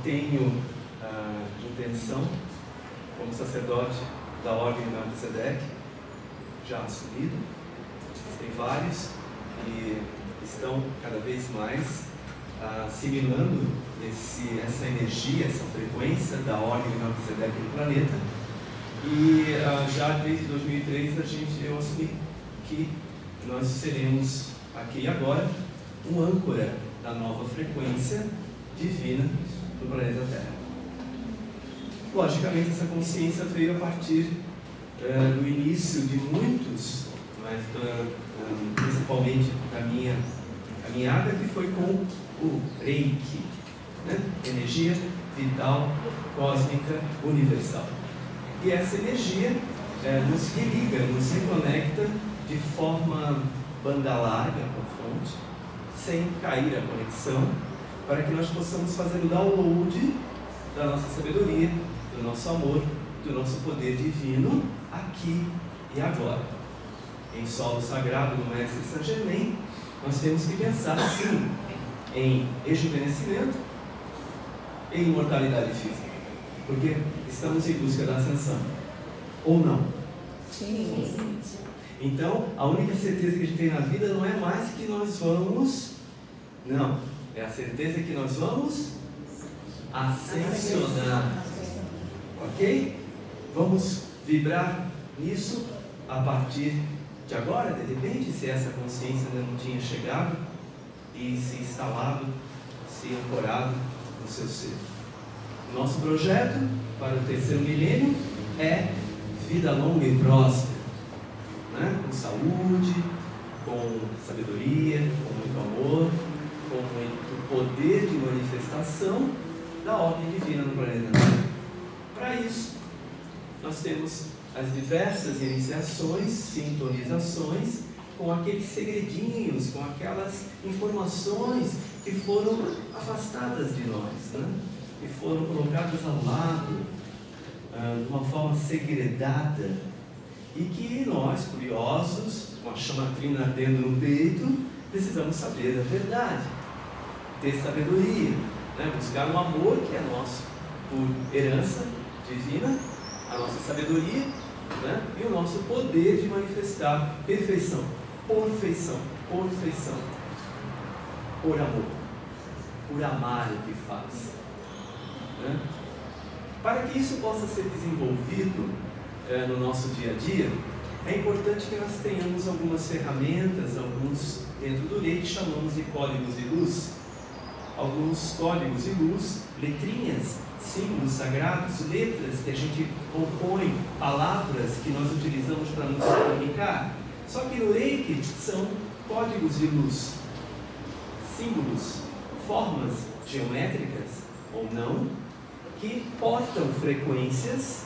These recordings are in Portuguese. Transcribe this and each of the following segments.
tenho intenção, como sacerdote da Ordem de Melquisedeque, já assumido, tem vários, e estão cada vez mais assimilando essa energia, essa frequência da Ordem de Melquisedeque no planeta. E já desde 2003 eu assumi que nós seremos aqui e agora um âncora da nova frequência divina do planeta Terra. Logicamente, essa consciência veio a partir do início de muitos, mas principalmente da minha caminhada, que foi com o Reiki, né? Energia vital cósmica universal. E essa energia nos religa, nos reconecta de forma banda larga com a fonte, sem cair a conexão, para que nós possamos fazer o download da nossa sabedoria, do nosso amor, do nosso poder divino, aqui e agora. Em solo sagrado do Mestre Saint Germain, nós temos que pensar, sim, em rejuvenescimento e imortalidade física, porque estamos em busca da ascensão, ou não? Sim. Então, a única certeza que a gente tem na vida não é mais que nós vamos, não, é a certeza que nós vamos ascensionar, ok? Vamos vibrar nisso a partir de agora, de repente, se essa consciência ainda não tinha chegado e se instalado, se ancorado no seu ser. Nosso projeto para o terceiro milênio é vida longa e próspera, né? Com saúde, com sabedoria, com muito amor, com muito poder de manifestação da ordem divina no planeta Terra. Para isso, nós temos as diversas iniciações, sintonizações, com aqueles segredinhos, com aquelas informações que foram afastadas de nós, né? Que foram colocadas ao lado, de uma forma segredada, e que nós, curiosos, com a chamatrina ardendo no peito, precisamos saber a verdade, ter sabedoria, né? Buscar um amor que é nosso por herança divina, a nossa sabedoria, né? E o nosso poder de manifestar perfeição, perfeição, perfeição, por amor, por amar o que faz, né? Para que isso possa ser desenvolvido no nosso dia a dia, é importante que nós tenhamos algumas ferramentas, alguns dentro do Reiki chamamos de códigos de luz, alguns códigos de luz, letrinhas, símbolos sagrados, letras que a gente compõe, palavras que nós utilizamos para nos comunicar. Só que no Reiki são códigos de luz, símbolos, formas geométricas ou não, que portam frequências,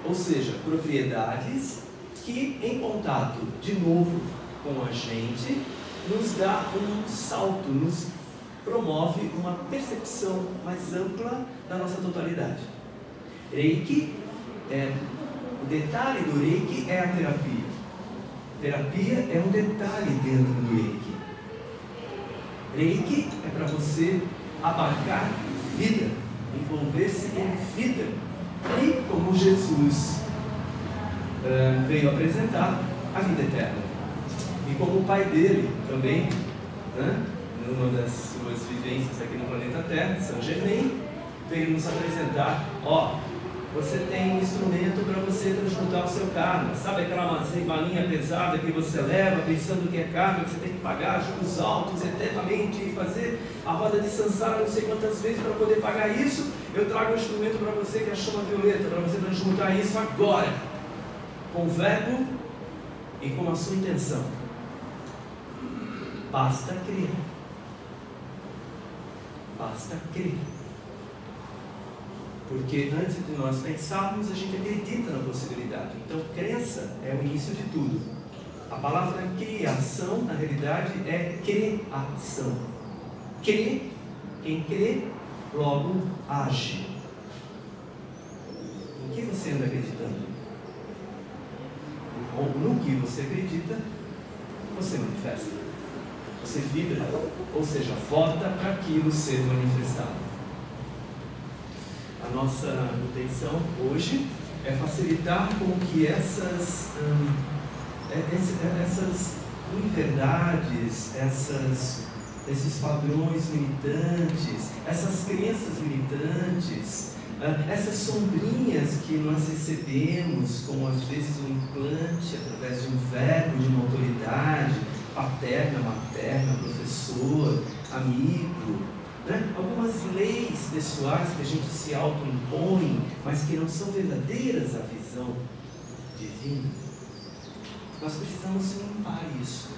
ou seja, propriedades que em contato de novo com a gente nos dá um salto, nos promove uma percepção mais ampla da nossa totalidade. Reiki, o detalhe do Reiki é a terapia. Terapia é um detalhe dentro do Reiki. Reiki é para você abarcar vida, envolver-se em vida. E como Jesus veio apresentar a vida eterna. E como o pai dele também, né, numa das suas vivências aqui no planeta Terra, Saint Germain, veio nos apresentar, você tem um instrumento para você transmutar o seu karma. Sabe aquela malinha pesada que você leva, pensando que é karma, que você tem que pagar juros altos eternamente e fazer a roda de Sansara não sei quantas vezes para poder pagar isso? Eu trago um instrumento para você que é a chama violeta, para você transmutar isso agora, com o verbo e com a sua intenção. Basta crer. Basta crer. Porque antes de nós pensarmos, a gente acredita na possibilidade. Então, crença é o início de tudo. A palavra criação, na realidade, é criação. Crê, quem crê, logo age. No que você anda acreditando? Ou no que você acredita, você manifesta. Você vibra, ou seja, vota para aquilo ser manifestado. a nossa intenção hoje é facilitar com que essas inverdades, esses padrões limitantes, essas crenças limitantes, essas sombrinhas que nós recebemos, como às vezes um implante através de um verbo, de uma autoridade, paterna, materna, professor, amigo, né? Algumas leis pessoais que a gente se autoimpõe, mas que não são verdadeiras à visão divina. Nós precisamos limpar isso.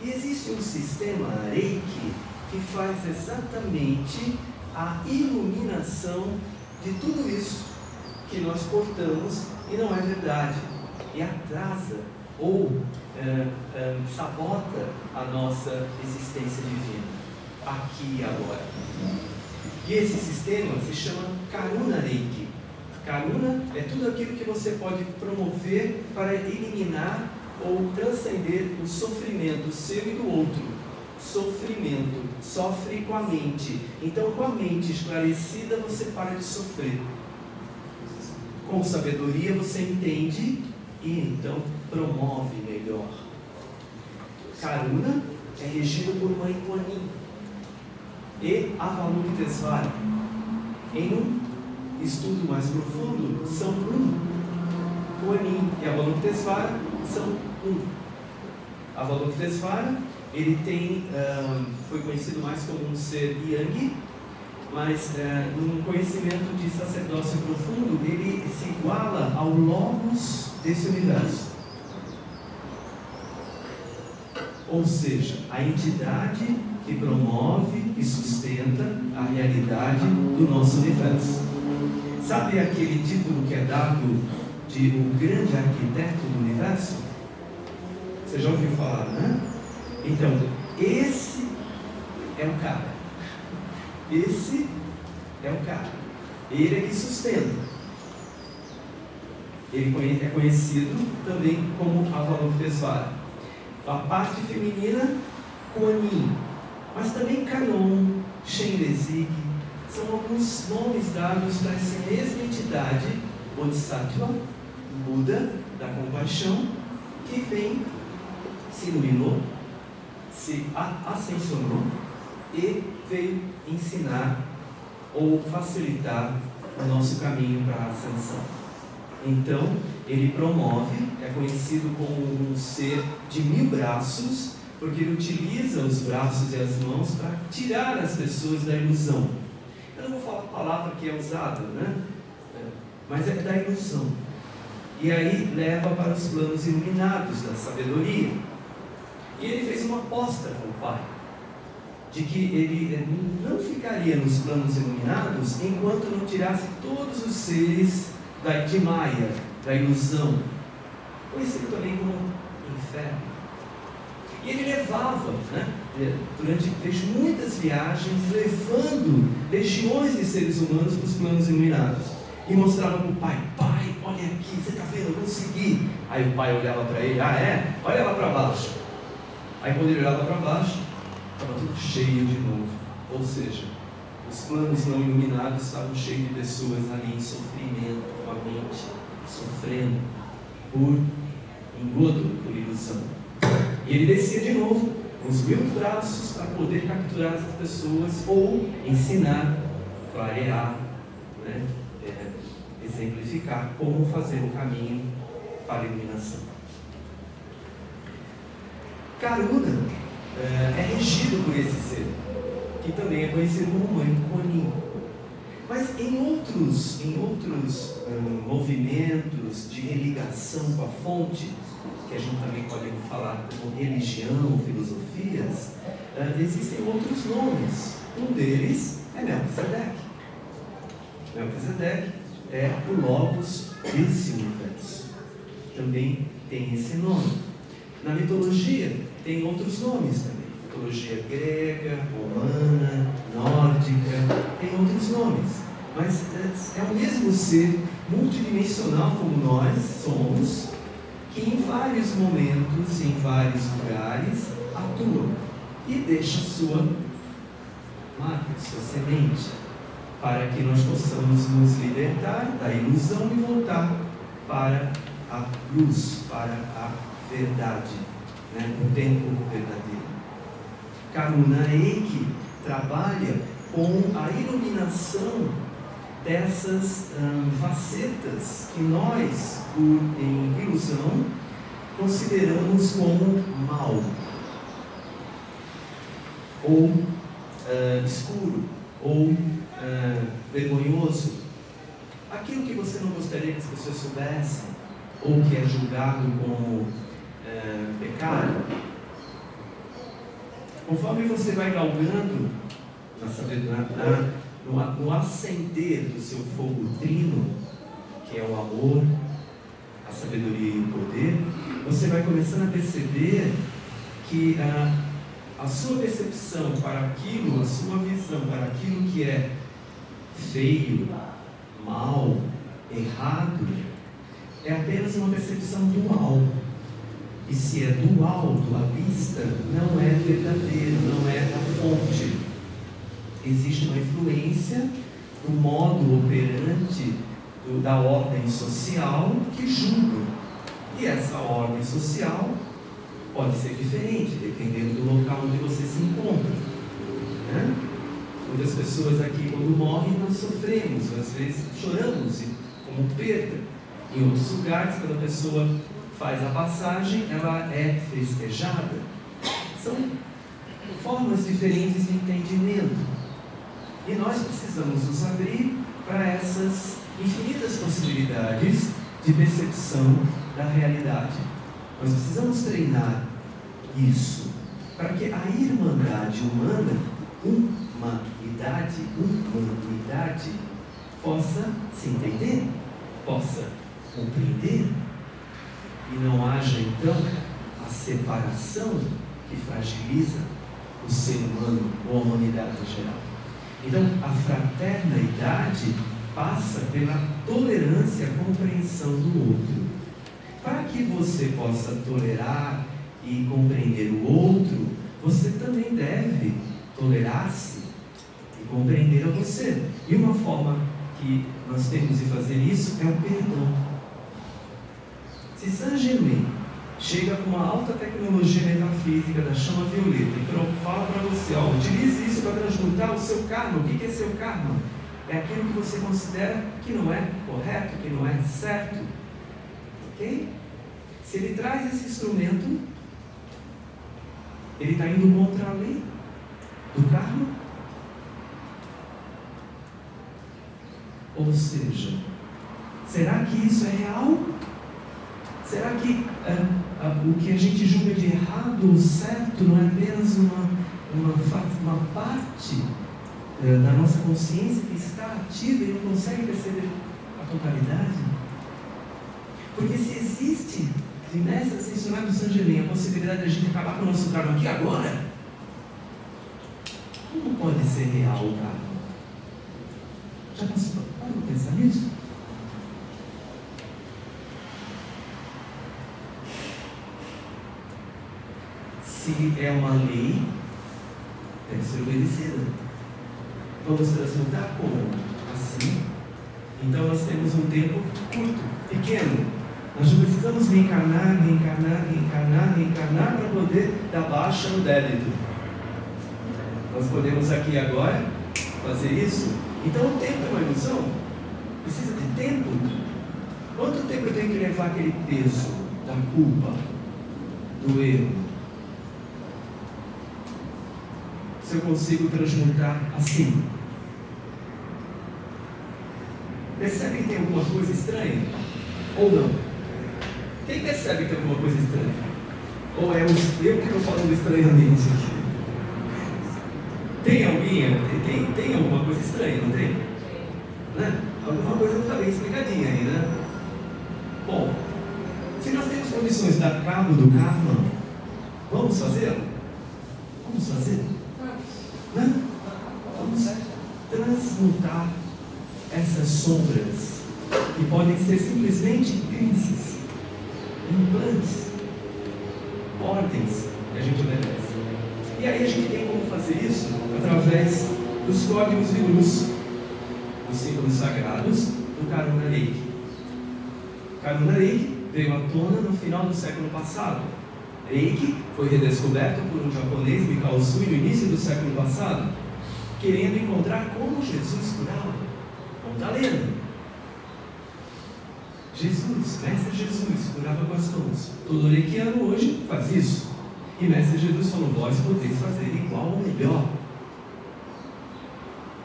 E existe um sistema Reiki que faz exatamente a iluminação de tudo isso que nós portamos e não é verdade, e atrasa ou sabota a nossa existência divina, aqui e agora. E esse sistema se chama Karuna Reiki. Karuna é tudo aquilo que você pode promover para eliminar ou transcender o sofrimento seu e do outro. Sofrimento, sofre com a mente. Então, com a mente esclarecida, você para de sofrer. Com sabedoria, você entende e então promove melhor. Karuna é regido por Mãe Kuan Yin e Avalokitesvara. Em um estudo mais profundo, são Kuan Yin e Avalokitesvara são Avalokitesvara, ele foi conhecido mais como um ser Yang, mas num conhecimento de sacerdócio profundo, ele se iguala ao Logos desse universo. Ou seja, a entidade que promove e sustenta a realidade do nosso universo. Sabe aquele título que é dado de o grande arquiteto do universo? Você já ouviu falar, né? Então, esse é o cara. Esse é o cara. Ele é que sustenta. Ele é conhecido também como Avalokitesvara. A parte feminina, Kuan Yin, mas também Kanon, Shenrezig, são alguns nomes dados para essa mesma entidade, Bodhisattva, Buda da compaixão, que vem, se iluminou, se ascensionou e veio ensinar ou facilitar o nosso caminho para a ascensão. Então, ele promove, é conhecido como um ser de 1000 braços, porque ele utiliza os braços e as mãos para tirar as pessoas da ilusão. Eu não vou falar a palavra que é usada, né? Mas é da ilusão. E aí leva para os planos iluminados da sabedoria. E ele fez uma aposta com o pai, de que ele não ficaria nos planos iluminados enquanto não tirasse todos os seres de Maya, da ilusão, conhecido também como inferno. E ele levava, né, fez muitas viagens, levando legiões de seres humanos para os planos iluminados. E mostrava para o pai: pai, olha aqui, você está vendo, eu consegui. Aí o pai olhava para ele: ah é? Olha lá para baixo. Aí quando ele olhava para baixo, estava tudo cheio de novo. Ou seja, os planos não iluminados estavam cheios de pessoas ali em sofrimento, com a mente sofrendo por engodo, por ilusão. E ele descia de novo com os 1000 braços para poder capturar essas pessoas ou ensinar, clarear, né? Exemplificar como fazer o caminho para a iluminação. Karuna é regido por esse ser, que também é conhecido como Mãe Kuan Yin. Mas em outros movimentos de religação com a fonte, que a gente também pode falar como religião, filosofias, existem outros nomes. Um deles é Melquisedeque. Melquisedeque é o Logos desse universo. Também tem esse nome. Na mitologia tem outros nomes também. Mitologia grega, romana, nórdica, tem outros nomes. Mas é o mesmo ser multidimensional como nós somos, que em vários momentos, em vários lugares, atua e deixa sua marca, sua semente. para que nós possamos nos libertar da ilusão e voltar para a luz, para a verdade, né? O tempo verdadeiro. Karuna Eiki trabalha com a iluminação dessas facetas que nós, em ilusão, consideramos como mal, ou escuro, ou vergonhoso. Aquilo que você não gostaria que as pessoas soubessem, ou que é julgado como pecado. Conforme você vai galgando no acender do seu fogo trino, que é o amor, a sabedoria e o poder, você vai começando a perceber que a sua percepção para aquilo, a sua visão para aquilo que é feio, mal, errado, é apenas uma percepção dual. E se é dual, dualista, não é verdadeiro, não é a fonte. Existe uma influência do modo operante da ordem social que julga. E essa ordem social pode ser diferente, dependendo do local onde você se encontra, né? Muitas pessoas aqui, quando morrem, nós sofremos, às vezes choramos como perda. Em outros lugares, quando a pessoa faz a passagem, ela é festejada. São formas diferentes de entendimento. E nós precisamos nos abrir para essas infinitas possibilidades de percepção da realidade. Nós precisamos treinar isso para que a irmandade humana, humanidade, possa se entender, possa compreender, e não haja então a separação que fragiliza o ser humano ou a humanidade em geral. Então, a fraternidade passa pela tolerância e a compreensão do outro. Para que você possa tolerar e compreender o outro, você também deve tolerar-se e compreender a você. E uma forma que nós temos de fazer isso é o perdão. Se Saint-Germain chega com uma alta tecnologia metafísica da chama violeta e fala para você, utilize isso para transmutar o seu karma. O que é seu karma? É aquilo que você considera que não é correto, que não é certo. Ok? Se ele traz esse instrumento, ele está indo contra a lei do karma. Ou seja, será que isso é real? Será que o que a gente julga de errado ou certo não é apenas uma parte da nossa consciência que está ativa e não consegue perceber a totalidade? Porque se existe, nessa ascensionada do Saint-Germain, a possibilidade de a gente acabar com o nosso karma aqui agora, como pode ser real o karma? Já passou? Pode pensar nisso? Se é uma lei, deve ser obedecida. Vamos transmutar como? Assim. Então nós temos um tempo curto, pequeno. Nós não precisamos reencarnar para poder dar baixa no débito. Nós podemos aqui agora fazer isso. Então o tempo é uma ilusão. Precisa de tempo. Quanto tempo eu tenho que levar aquele peso da culpa, do erro? Se eu consigo transmutar assim. Percebe que tem alguma coisa estranha? Ou não? Quem percebe que tem alguma coisa estranha? Ou é eu que estou falando estranhamente aqui? Tem alguém? Tem alguma coisa estranha, não tem? Né? Alguma coisa não está bem explicadinha aí, né? Bom, se nós temos condições de dar cabo do karma, vamos fazê-lo? Vamos fazer? Né? Vamos transmutar essas sombras que podem ser simplesmente crises, implantes, ordens que a gente obedece. E aí a gente tem como fazer isso através dos códigos de luz. os símbolos sagrados do Karuna Reiki. Karuna Reiki veio à tona no final do século passado. Reiki foi redescoberto por um japonês, Mikao Usui, no início do século passado, querendo encontrar como Jesus curava. Como está lendo? Jesus, Mestre Jesus, curava com as mãos. Todo reikiano hoje faz isso. E Mestre Jesus falou: vós podeis fazer igual ou melhor.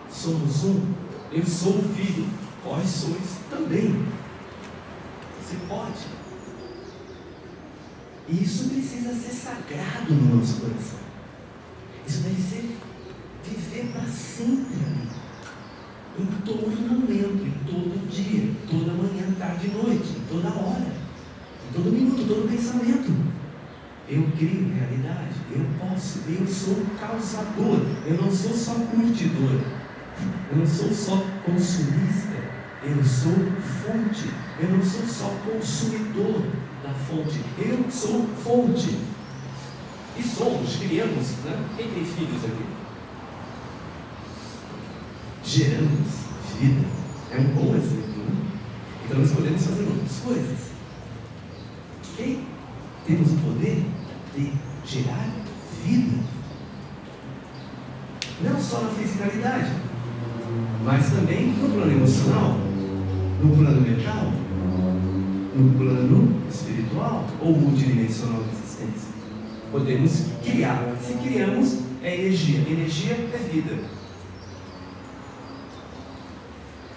Somos um. Eu sou o Filho, vós sois também. Você pode. E isso precisa ser sagrado no nosso coração. Isso deve ser viver para sempre. Em todo momento, em todo dia, toda manhã, tarde e noite, em toda hora, em todo minuto, todo pensamento. Eu crio realidade, eu posso, eu sou causador, eu não sou só curtidor, eu não sou só consumista, eu sou fonte, eu não sou só consumidor da fonte, eu sou fonte. E somos, criamos, né? Quem tem filhos aqui? Geramos vida. É um bom exemplo, né? Então nós podemos fazer outras coisas. Ok? Temos o poder de gerar vida. Não só na fisicalidade, mas também no plano emocional, no plano mental, no plano espiritual ou multidimensional da existência. Podemos criar. Se criamos, é energia. Energia é vida.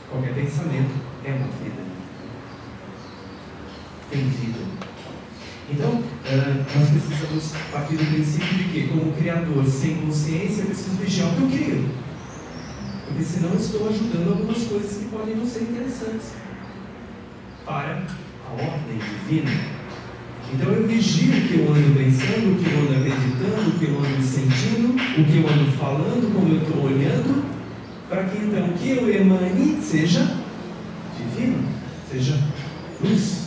Qualquer pensamento é uma vida. Tem vida. Então, nós precisamos partir do princípio de que, como criador sem consciência, eu preciso vigiar o que eu crio. Porque senão eu estou ajudando algumas coisas que podem não ser interessantes para a ordem divina. Então eu vigio o que eu ando pensando, o que eu ando acreditando, o que eu ando sentindo, o que eu ando falando, como eu estou olhando, para que então o que eu emane seja divino, seja luz.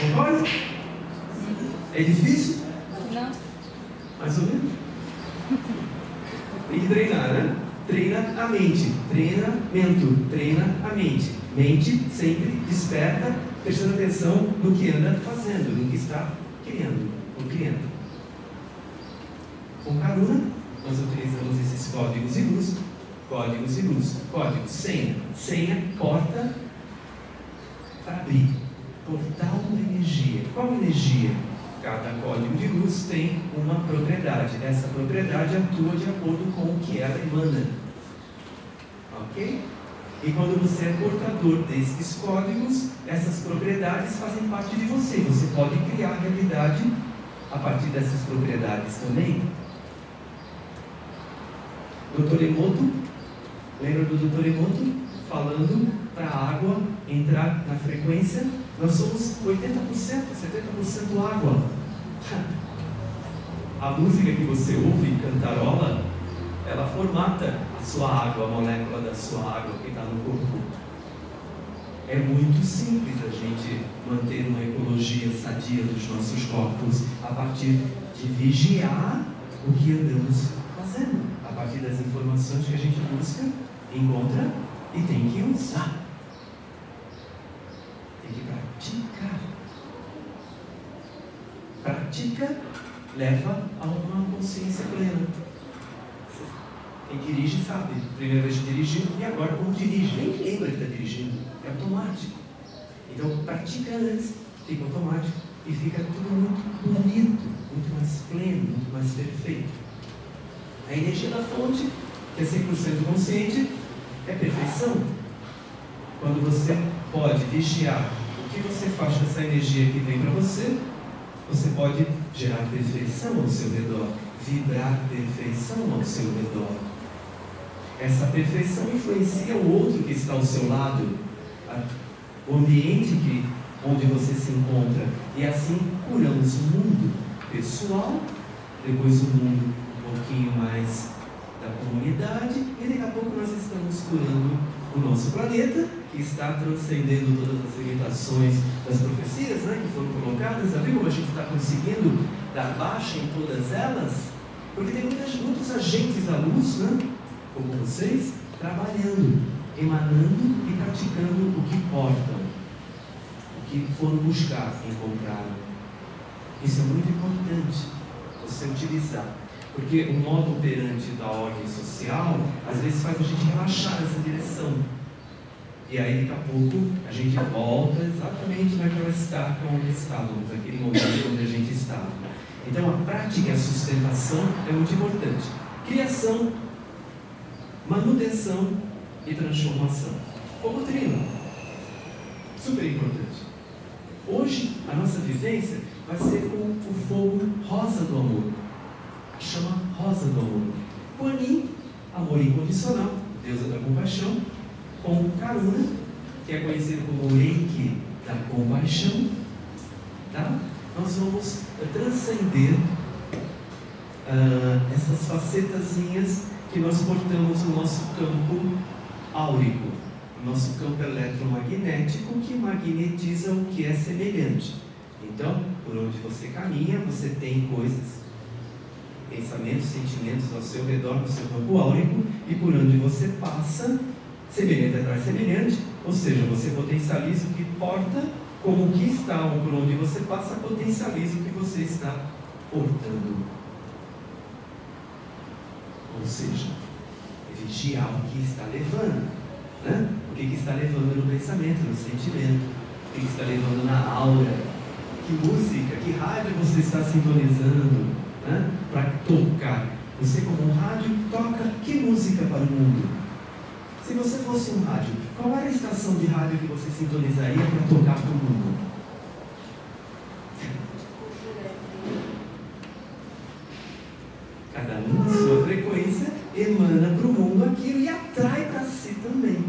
Concorda? É difícil? Não. Mais ou menos. Tem que treinar, né? Treina a mente, treinamento, treina a mente. Mente sempre desperta, prestando atenção no que anda fazendo, no que está criando, ou criando. Com Karuna, nós utilizamos esses códigos e luz. Códigos e luz. Código, senha. Senha, porta para abrir. Portal da energia. Qual energia? Cada código de luz tem uma propriedade. Essa propriedade atua de acordo com o que ela emana. Ok? E quando você é portador desses códigos, essas propriedades fazem parte de você. Você pode criar a realidade a partir dessas propriedades também. Dr. Emoto, lembra do Dr. Emoto? Falando para a água entrar na frequência. Nós somos 80%, 70% água. A música que você ouve, cantarola, ela formata a sua água, a molécula da sua água que está no corpo. É muito simples a gente manter uma ecologia sadia dos nossos corpos a partir de vigiar o que andamos fazendo, a partir das informações que a gente busca, encontra e tem que usar. Tem que praticar. Prática leva a uma consciência plena. Quem dirige sabe, primeira vez dirigiu e agora como dirige, nem lembra que está dirigindo, é automático. Então pratica antes, fica automático e fica tudo muito bonito, muito mais pleno, muito mais perfeito. A energia da fonte, que é 100% consciente, é perfeição. Quando você pode vigiar o que você faz com essa energia que vem para você, você pode gerar perfeição ao seu redor, vibrar perfeição ao seu redor. Essa perfeição influencia o outro que está ao seu lado, o ambiente onde você se encontra, e assim curamos o mundo pessoal, depois o mundo um pouquinho mais da comunidade, e daqui a pouco nós estamos curando o nosso planeta, que está transcendendo todas as limitações das profecias, né, que foram colocadas. Já viu como a gente está conseguindo dar baixa em todas elas? Porque tem muitos agentes da luz, né, como vocês, trabalhando. emanando e praticando o que portam, o que foram buscar e encontraram. Isso é muito importante você utilizar, porque o modo operante da ordem social às vezes faz a gente relaxar nessa direção, e aí daqui a pouco a gente volta exatamente naquela estaca onde estávamos, naquele momento onde a gente estava. Então a prática e a sustentação é muito importante. Criação, manutenção e transformação. Como trino, super importante. Hoje a nossa vivência vai ser com o fogo rosa do amor, a chama rosa do amor. Kuan-Yin, amor incondicional, deusa da compaixão, com Karuna, que é conhecido como o Reiki da compaixão, tá? Nós vamos transcender essas facetazinhas que nós portamos no nosso campo áurico, no nosso campo eletromagnético, que magnetiza o que é semelhante. Então, por onde você caminha, você tem coisas, pensamentos, sentimentos ao seu redor, no seu campo áurico, e por onde você passa, semelhante atrai semelhante, ou seja, você potencializa o que porta, como o que está, ou por onde você passa, potencializa o que você está portando. Ou seja, vigiar o que está levando, né? O que está levando no pensamento, no sentimento, o que está levando na aura, que música, que rádio você está sintonizando, né? Para tocar. Você, como um rádio, toca que música para o mundo? Se você fosse um rádio, qual era a estação de rádio que você sintonizaria para tocar para o mundo? Cada um, na sua frequência, emana para o mundo aquilo e atrai para si também.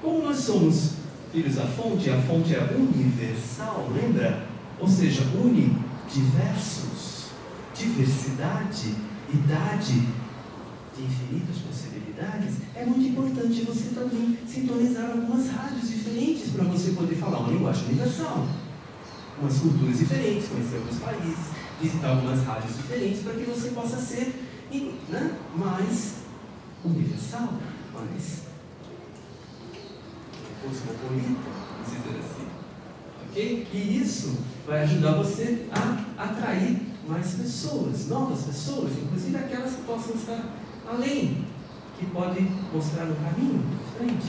Como nós somos filhos da fonte, a fonte é universal, lembra? Ou seja, une diversos, diversidade, idade, de infinitas possibilidades. É muito importante você também sintonizar algumas rádios diferentes para você poder falar uma linguagem universal, umas culturas diferentes, conhecer alguns países, visitar algumas rádios diferentes, para que você possa ser, né, mais universal, mais cosmopolita, vamos dizer assim. Ok? E isso vai ajudar você a atrair mais pessoas, novas pessoas, inclusive aquelas que possam estar além, que podem mostrar o caminho à frente.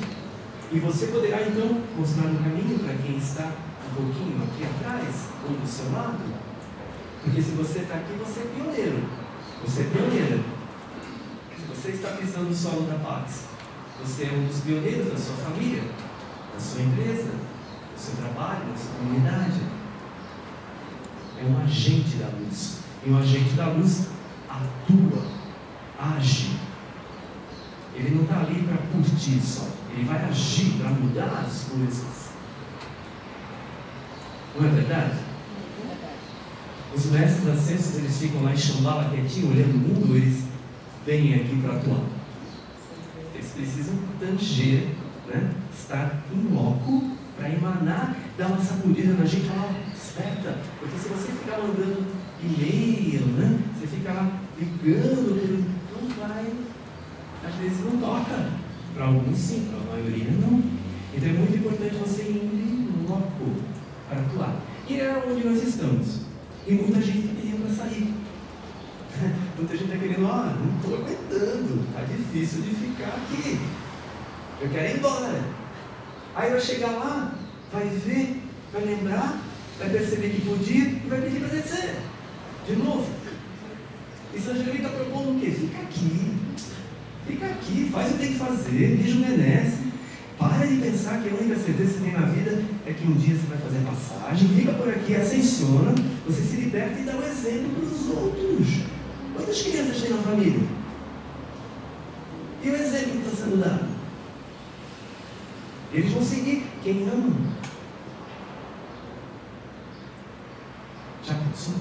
E você poderá então mostrar o caminho para quem está um pouquinho aqui atrás, ou do seu lado. Porque se você está aqui, você é pioneiro. Você é pioneira. Se você está pisando o solo da paz, você é um dos pioneiros da sua família, da sua empresa, do seu trabalho, da sua comunidade. É um agente da luz. E um agente da luz atua, age. Ele não está ali para curtir só. Ele vai agir para mudar as coisas. Não é verdade? Os mestres ascensos, eles ficam lá em Shambhala quietinho, olhando o mundo, eles vêm aqui para atuar. Eles precisam tanger, né? Estar em loco para emanar, dar uma sacudida na gente e falar, desperta. Porque se você ficar mandando e-mail, né? Você fica lá ligando, não vai, às vezes não toca. Para alguns sim, para a maioria não. Então é muito importante você ir em loco para atuar. E é onde nós estamos. E muita gente está pedindo para sair. Muita gente está querendo, não estou aguentando, está difícil de ficar aqui. Eu quero ir embora. Aí vai chegar lá, vai ver, vai lembrar, vai perceber que podia e vai pedir para descer. De novo. E São Angeli está propondo o quê? Fica aqui, faz o que tem que fazer, rejuvenesce. Para de pensar que a única certeza que você tem na vida é que um dia você vai fazer passagem, fica por aqui, ascensiona, você se liberta e dá um exemplo para os outros. Quantas crianças tem na família? E o exemplo que está sendo dado? Eles vão seguir quem ama. Já pensou?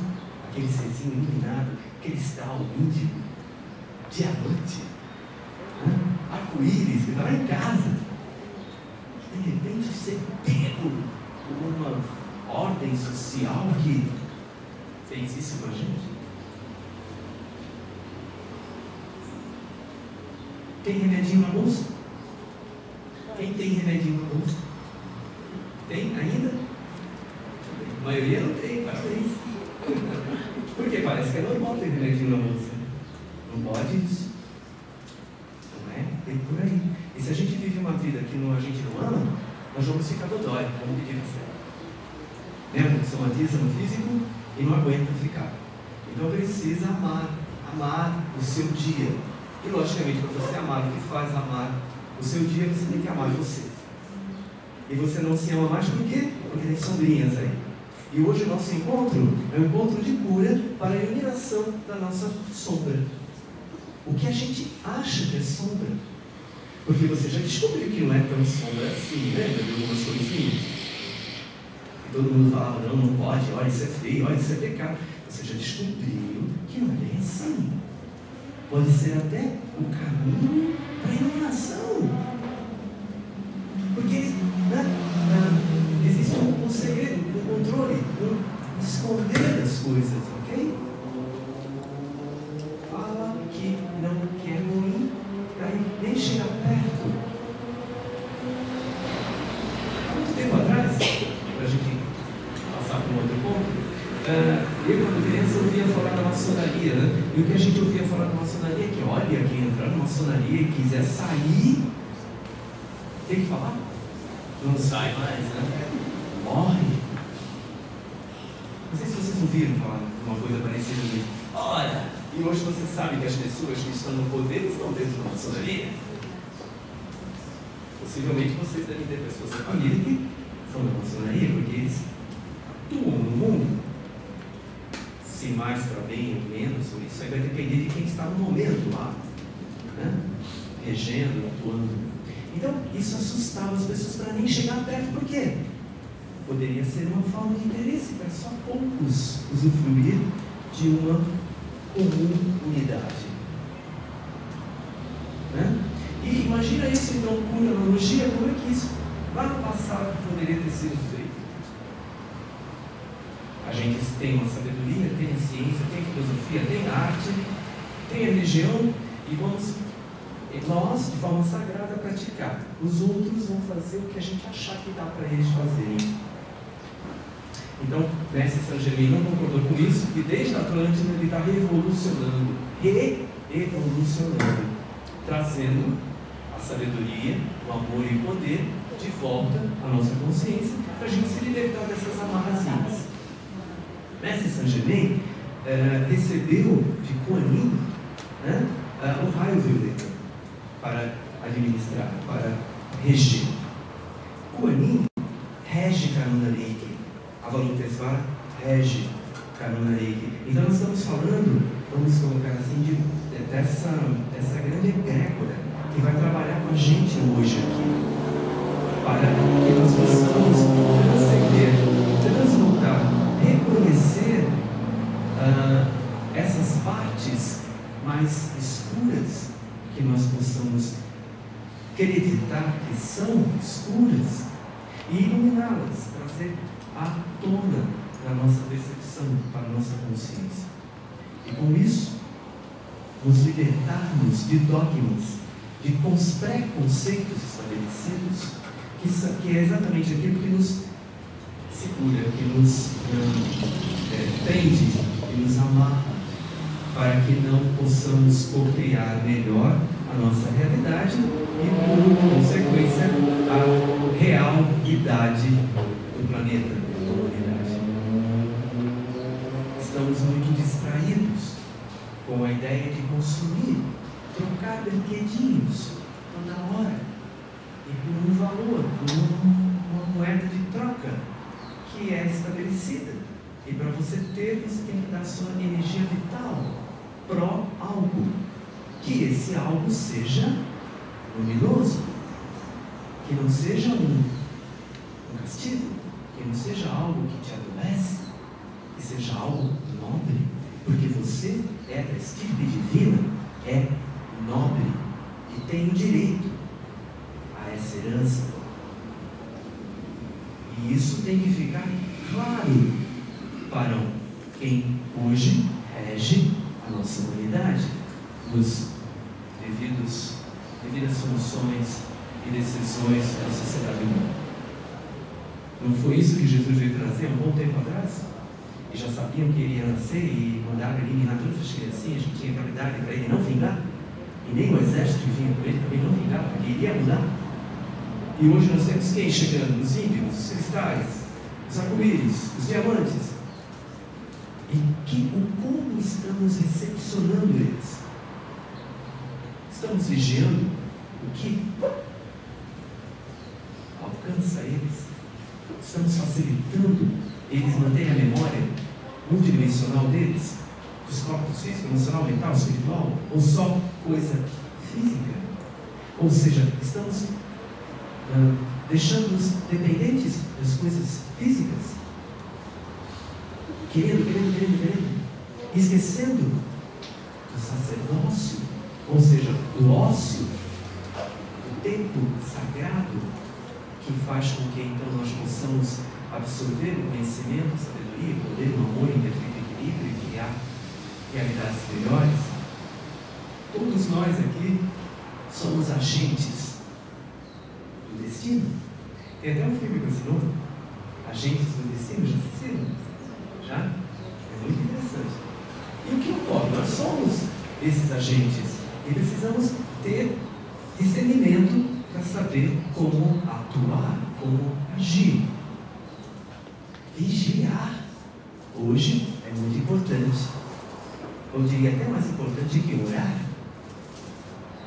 Aquele serzinho iluminado, cristal, índigo, diamante, arco-íris que está lá em casa. De repente ser pego por uma ordem social que fez isso com a gente. Tem remedinho na bolsa? Quem tem remedinho no bolso? Tem ainda? A maioria não tem, parabéns. Porque parece que é normal ter remedinho na bolsa. Não pode isso. Não é? Tem por aí. E se a gente vive uma vida que a gente não ama, nós vamos ficar dodói, vamos pedir pra você. Lembra? Somatiza no físico e não aguenta ficar. Então precisa amar o seu dia. E logicamente, para você amar o que faz amar o seu dia, você tem que amar você. E você não se ama mais por quê? Porque tem sombrinhas aí. E hoje o nosso encontro é um encontro de cura para a iluminação da nossa sombra. O que a gente acha que é sombra. Porque você já descobriu que não é tão sombra assim, lembra de algumas coisinhas? E todo mundo falava, não pode, olha, isso é feio, olha, isso é pecado. Você já descobriu que não é bem assim. Pode ser até o caminho para a iluminação. Porque existe um segredo, um controle, um esconder as coisas, ok? Fala que não quer ruim, aí nem chega perto. Há muito tempo atrás, para a gente passar para um outro ponto, eu, quando criança, ouvia falar da maçonaria, né? E o que a gente ouvia falar da maçonaria é que, olha, quem entrar na maçonaria e quiser sair, tem que falar? Não sai mais, né? Morre. Não sei se vocês ouviram falar de uma coisa parecida nisso. Olha, e hoje você sabe que as pessoas que estão no poder estão dentro da maçonaria. Possivelmente vocês devem ter pessoas da família que são da maçonaria, porque eles atuam no mundo. Se mais para bem ou menos, isso aí vai depender de quem está no momento lá, né? Regendo, atuando. Então, isso assustava as pessoas para nem chegar perto. Por quê? Poderia ser uma forma de interesse para só poucos usufruir de uma comum unidade. Né? E imagina isso então com analogia, como é que isso lá no passado poderia ter sido feito? A gente tem uma sabedoria, tem a ciência, tem a filosofia, tem a arte, tem a religião, e nós, de forma sagrada, praticar. Os outros vão fazer o que a gente achar que dá para eles fazerem. Então, Mestre Saint Germain não concordou com isso, e desde a Atlântida ele está revolucionando, trazendo a sabedoria, o amor e o poder de volta à nossa consciência, para a gente se libertar dessas amarrazinhas. Mestre Saint Germain recebeu de Kuan Yin, né, o raio violeta para administrar, para reger. Kuan Yin rege Karuna Reiki, Avalokitesvara rege Karuna Reiki. Então nós estamos falando, vamos colocar assim, dessa grande egrégora que vai trabalhar com a gente hoje aqui, para que nós possamos transcender, transmutar, reconhecer essas partes mais escuras que nós possamos acreditar que são escuras e iluminá-las, trazer à tona da nossa percepção, para a nossa consciência. E com isso, nos libertarmos de dogmas, de preconceitos estabelecidos, que é exatamente aquilo que nos segura, que nos prende, que nos amarra, para que não possamos co-criar melhor a nossa realidade e, por consequência, a realidade do planeta, da humanidade. Estamos muito distraídos com a ideia de consumir, trocar brinquedinhos toda hora e por um valor, por uma moeda de troca que é estabelecida. E para você ter, você tem que dar sua energia vital pró algo. Que esse algo seja luminoso, que não seja um castigo, que não seja algo que te adoece, que seja algo nobre, porque você é da estirpe divina, é nobre e tem o direito a essa herança. E isso tem que ficar claro para quem hoje rege a nossa humanidade, nos devidas soluções e decisões da sociedade humana. Não foi isso que Jesus veio trazer há um bom tempo atrás? E já sabiam que ele ia nascer e mandaram ele eliminar todas as criancinhas que tinham aquela idade para ele não vingar? E nem o exército que vinha com ele também não vingava, porque ele ia mudar. E hoje nós temos quem chegando? Os índios, os cristais, os arco-íris, os diamantes. E como estamos recepcionando eles? Estamos vigiando o que alcança eles? Estamos facilitando eles manterem a memória multidimensional deles? Dos corpos físico, emocional, mental, espiritual? Ou só coisa física? Ou seja, estamos deixando-nos dependentes das coisas físicas? Querendo, esquecendo do sacerdócio, ou seja, do ócio, do tempo sagrado, que faz com que então nós possamos absorver o conhecimento, a sabedoria, o poder, o amor em perfeito equilíbrio e criar realidades melhores. Todos nós aqui somos agentes do destino. Tem até um filme com esse nome, Agentes do Destino, já assistiram? Já? É muito interessante. E o que ocorre? Nós somos esses agentes e precisamos ter discernimento para saber como atuar, como agir. Vigiar. Hoje é muito importante. Eu diria até mais importante que orar.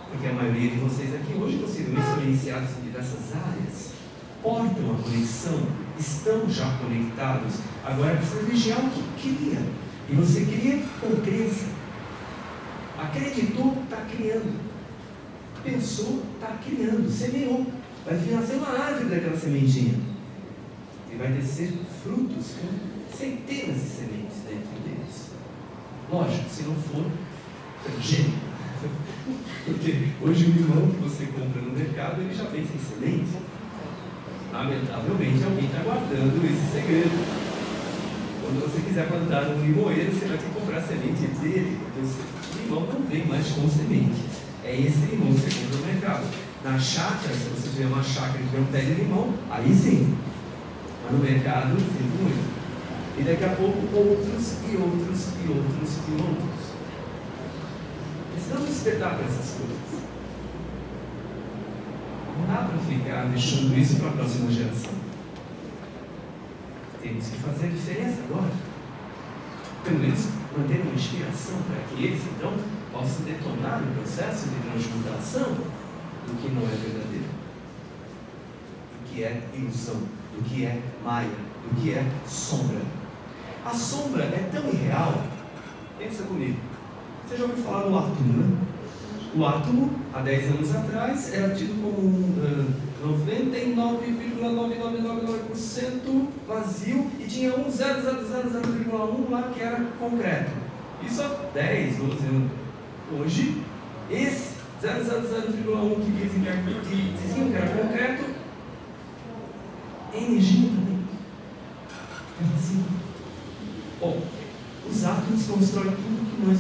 Porque a maioria de vocês aqui hoje possivelmente são iniciados em diversas áreas. Portam a conexão, estão já conectados. Agora precisa vigiar o que cria. E você cria com crença. Acreditou, está criando. Pensou, está criando. Semeou. Vai nascer uma árvore daquela sementinha. E vai descer frutos com centenas de sementes dentro deles. Lógico, se não for transgênico. Porque hoje o limão que você compra no mercado, ele já vem sem semente. Lamentavelmente, alguém está guardando esse segredo. Quando você quiser plantar um limoeiro, você vai ter que comprar a semente dele, porque o limão não vem mais com semente. É esse limão que você compra no mercado. Na chácara, se você tiver uma chácara e tiver um pé de limão, aí sim. Mas no mercado, sinto muito. E daqui a pouco, outros e outros e outros e outros. Precisamos despertar para essas coisas. Não dá para ficar deixando isso para a próxima geração. Temos que fazer a diferença agora. Pelo menos manter uma inspiração para que eles, então, possam detonar o processo de transmutação do que não é verdadeiro, do que é ilusão, do que é maia, do que é sombra. A sombra é tão irreal. Pensa comigo. Você já ouviu falar do átomo, né? O átomo, há 10 anos atrás, era tido como 99,9999% vazio e tinha um 0,000,1 lá que era concreto. Isso há 10, 12 anos. Hoje, esse 0,001 que diziam que era concreto, é energia também. É vazio. Bom, os átomos constroem tudo que nós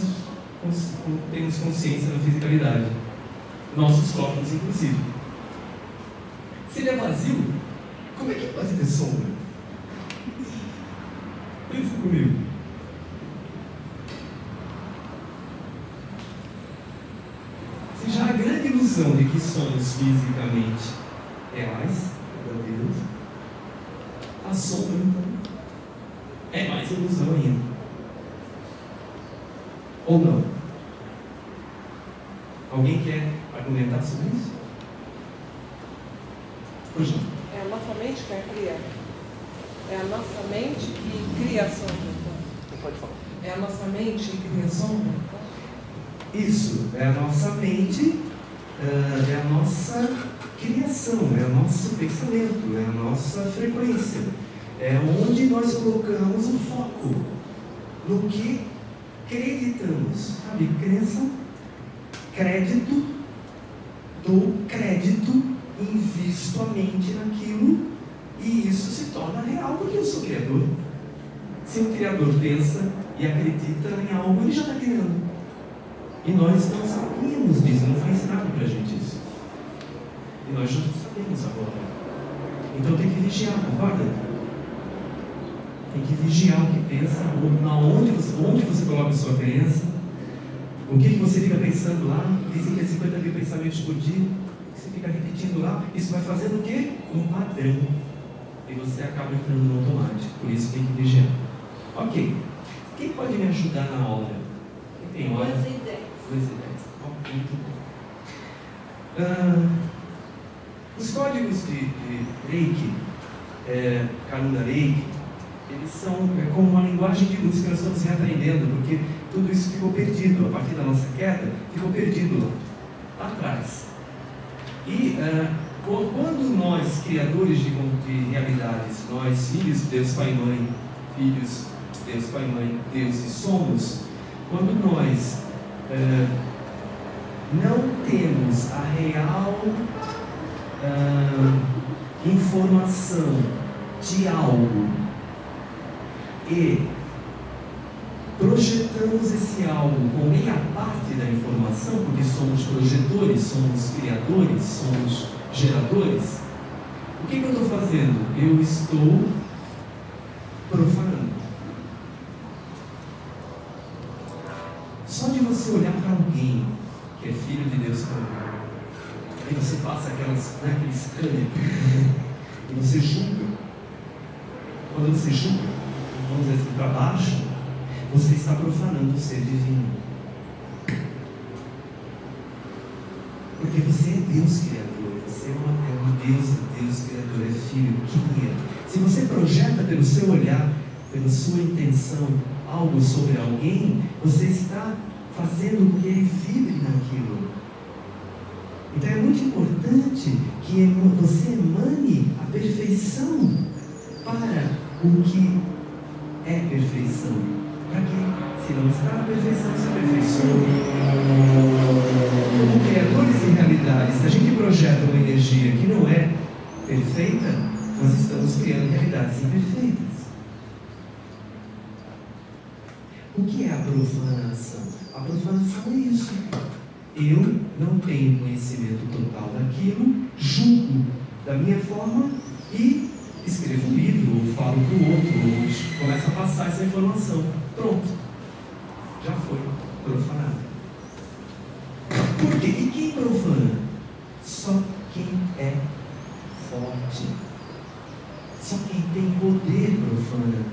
temos consciência na fisicalidade, nossos corpos inclusive. Se ele é vazio, como é que pode ter sombra? Pensa comigo. Se já a grande ilusão de que somos fisicamente reais, verdadeiros, a sombra então é mais ilusão ainda. Ou não? Alguém quer argumentar sobre isso? Pois não. É a nossa mente que cria. É a nossa mente que cria a sombra. Você pode falar. É a nossa mente que cria a sombra. Isso, é a nossa mente, é a nossa criação, é o nosso pensamento, é a nossa frequência. É onde nós colocamos o foco no que acreditamos. Sabe, crença, crédito, dou crédito, invisto a mente naquilo e isso se torna real porque eu sou criador. Se o criador pensa e acredita em algo, ele já está criando. E nós não sabíamos disso, não foi ensinado para a gente isso. E nós já sabemos agora. Então tem que vigiar, concorda? Tem que vigiar o que pensa, onde você coloca a sua crença, o que você fica pensando lá. Dizem que é 50 mil pensamentos por dia. Você fica repetindo lá. Isso vai fazendo o quê? Um padrão. E você acaba entrando no automático. Por isso tem que vigiar. Ok. Quem pode me ajudar na obra? Quem tem hora? 2 e 10. 2 e 10. Ok, muito bom. Os códigos de Reiki, Karuna Reiki, eles são como uma linguagem de luz que nós estamos reaprendendo, porque tudo isso ficou perdido, a partir da nossa queda, ficou perdido lá atrás. E quando nós, criadores de realidades, nós, filhos de Deus Pai e Mãe, filhos de Deus Pai e Mãe, deuses somos, quando nós não temos a real informação de algo e projetamos esse algo com meia parte da informação, porque somos projetores, somos criadores, somos geradores, o que eu estou fazendo? Eu estou profanando. Só de você olhar para alguém que é filho de Deus, e você passa aquele scanner e você julga. Quando você julga, vamos dizer assim, para baixo, você está profanando o ser divino. Porque você é Deus criador, você é um Deus criador, é filho, cria. Se você projeta pelo seu olhar, pela sua intenção, algo sobre alguém, você está fazendo com que ele vibre naquilo. Então é muito importante que você emane a perfeição para o que é perfeição. Para que, se não está na perfeição, se aperfeiçoe. Como criadores de realidades, se a gente projeta uma energia que não é perfeita, nós estamos criando realidades imperfeitas. O que é a profanação? A profanação é isso. Eu não tenho conhecimento total daquilo, julgo da minha forma e escrevo um livro, ou falo para o outro, ou começo a passar essa informação. Pronto. Já foi profanado. Por quê? E quem profana? Só quem é forte. Só quem tem poder profana.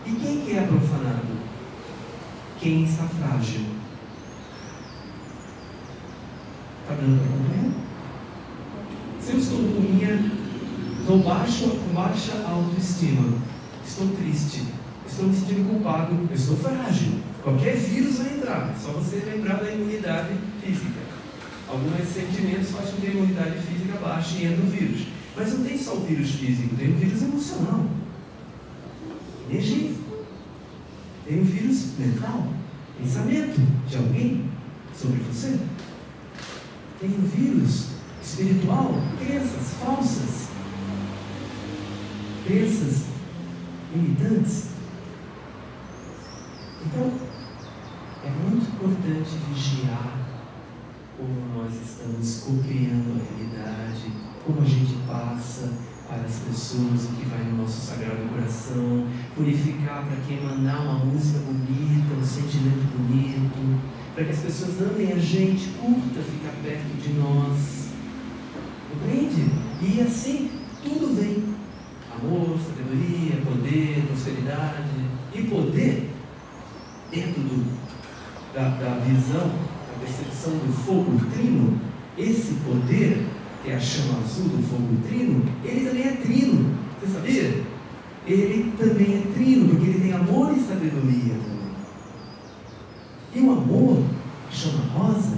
E quem que é profanado? Quem está frágil. Está dando para acompanhar? Se eu estou com baixa autoestima, estou triste, estou me sentindo culpado, eu estou frágil. Qualquer vírus vai entrar, é só você lembrar da imunidade física. Alguns sentimentos fazem com que a imunidade física baixe e entra o vírus. Mas não tem só o vírus físico, tem o vírus emocional. Energia. Tem o vírus mental, pensamento de alguém sobre você. Tem o vírus espiritual, crenças falsas, crenças limitantes. Então, é muito importante vigiar como nós estamos co-criando a realidade, como a gente passa para as pessoas o que vai no nosso Sagrado Coração, purificar para que emanar uma música bonita, um sentimento bonito, para que as pessoas amem a gente, curta ficar perto de nós. Compreende? E assim, tudo vem. Amor, sabedoria, poder, prosperidade. E poder, dentro da visão, da percepção do fogo trino, esse poder, que é a chama azul do fogo trino, ele também é trino. Você sabia? Ele também é trino, porque ele tem amor e sabedoria também. E o amor, a chama rosa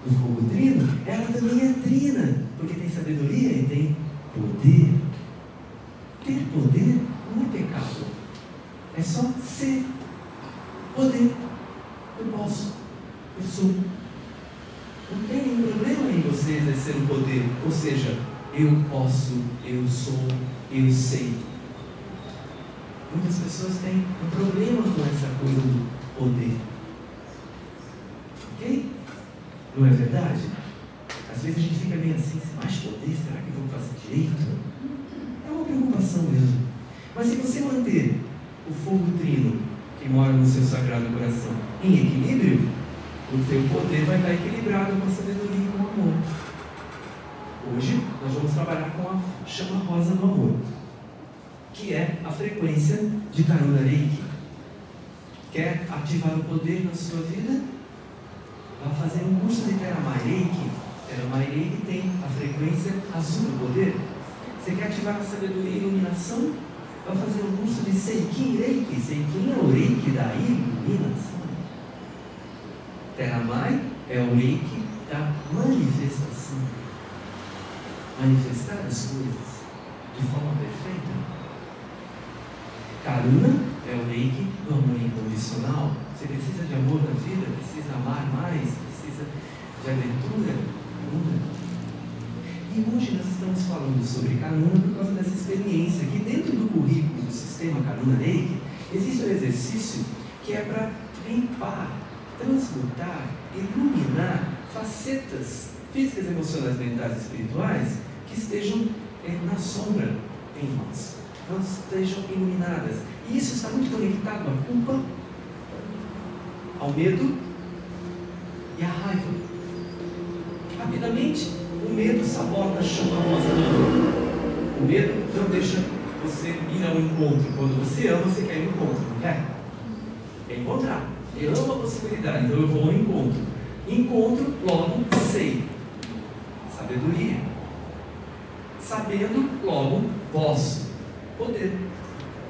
do fogo trino, ela também é trina, porque tem sabedoria e tem poder. Ter poder não é pecado, é só ser. Poder. Eu posso, eu sou. Não tem nenhum problema em você exercer o poder. Ou seja, eu posso, eu sou, eu sei. Muitas pessoas têm um problema com essa coisa do poder. Ok? Não é verdade? Às vezes a gente fica meio assim, se mais poder, será que eu vou fazer direito? É uma preocupação mesmo. Mas se você manter o fogo trino que mora no seu sagrado coração em equilíbrio, o teu poder vai estar equilibrado com a sabedoria e com o amor. Hoje nós vamos trabalhar com a chama rosa do amor, que é a frequência de Karuna Reiki. Quer ativar o poder na sua vida? Vá fazer um curso de Theramai Reiki. Theramai Reiki tem a frequência azul do poder. Você quer ativar a sabedoria e a iluminação? Vá fazer um curso de Seikin Reiki. Seikin é o Reiki da iluminação. Theramai é o Reiki da manifestação. Manifestar as coisas de forma perfeita. Karuna é o Reiki do amor incondicional. Você precisa de amor na vida, precisa amar mais, precisa de abertura. E hoje nós estamos falando sobre Karuna por causa dessa experiência que dentro do currículo do sistema Karuna Reiki existe um exercício que é para limpar, transmutar, iluminar facetas físicas, emocionais, mentais e espirituais que estejam na sombra em nós, não estejam iluminadas. E isso está muito conectado à culpa, ao medo e à raiva. Rapidamente, o medo sabota a chama rosa do amor. O medo não deixa você ir ao encontro. Quando você ama, você quer ir ao encontro, não quer? Quer encontrar. Eu amo a possibilidade, então eu vou ao encontro. Encontro, logo sei. Sabedoria. Sabendo, logo posso. Poder.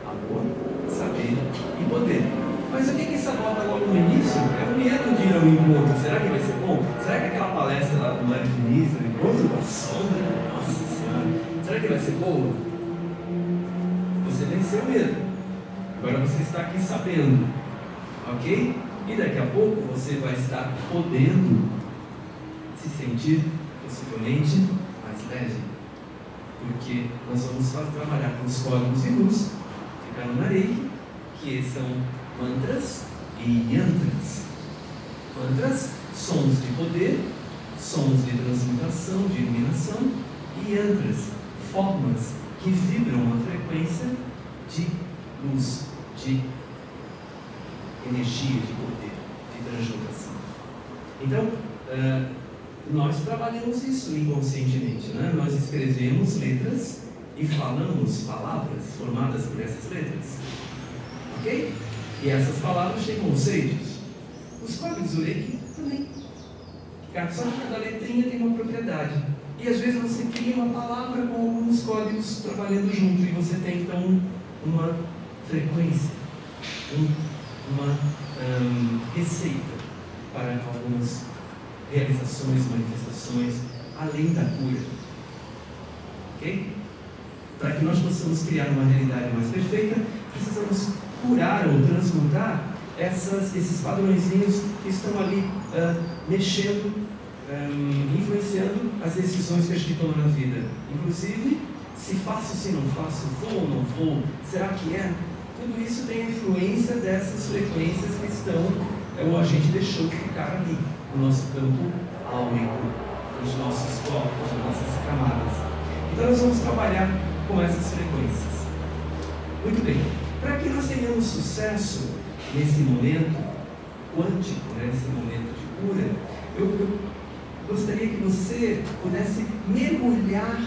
Amor, saber e poder. Mas o que sabota logo no início? É o medo de ir ao encontro. Será que vai ser bom? Será que aquela palestra lá do Mário Diniz, o encontro com a sombra, nossa senhora, será que vai ser boa? Você venceu o medo. Agora você está aqui sabendo. Ok? E daqui a pouco você vai estar podendo se sentir possivelmente mais leve. Porque nós vamos trabalhar com os códigos de luz de Karuna Reiki, que são mantras e yantras. Mantras, sons de poder, sons de transmutação, de iluminação, e yantras, formas que vibram a frequência de luz, de energia, de poder, de transmutação. Então, nós trabalhamos isso inconscientemente, né? Nós escrevemos letras e falamos palavras formadas por essas letras. Ok? E essas palavras têm conceitos. Os códigos do Reiki também. Só que cada letrinha tem uma propriedade. E às vezes você cria uma palavra com alguns códigos trabalhando junto. E você tem então uma frequência, uma receita para algumas realizações, manifestações, além da cura. Ok? Para que nós possamos criar uma realidade mais perfeita, precisamos curar ou transmutar esses padrõezinhos que estão ali mexendo, influenciando as decisões que a gente toma na vida. Inclusive, se faço, se não faço, vou ou não vou, será que é? Tudo isso tem a influência dessas frequências que estão, ou a gente deixou de ficar ali, no nosso campo áurico, nos nossos corpos, nas nossas camadas. Então nós vamos trabalhar com essas frequências. Muito bem. Para que nós tenhamos sucesso nesse momento quântico, nesse momento de cura, eu gostaria que você pudesse mergulhar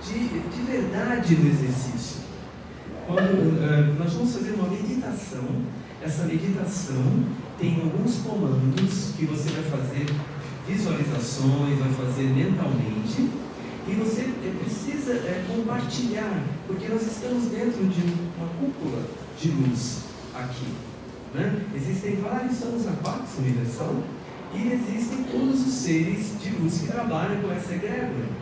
de verdade no exercício. Quando nós vamos fazer uma meditação, essa meditação tem alguns comandos que você vai fazer visualizações, vai fazer mentalmente, e você precisa compartilhar, porque nós estamos dentro de uma cúpula de luz aqui, né? Existem vários sons aquáticos universal e existem todos os seres de luz que trabalham com essa egrégora.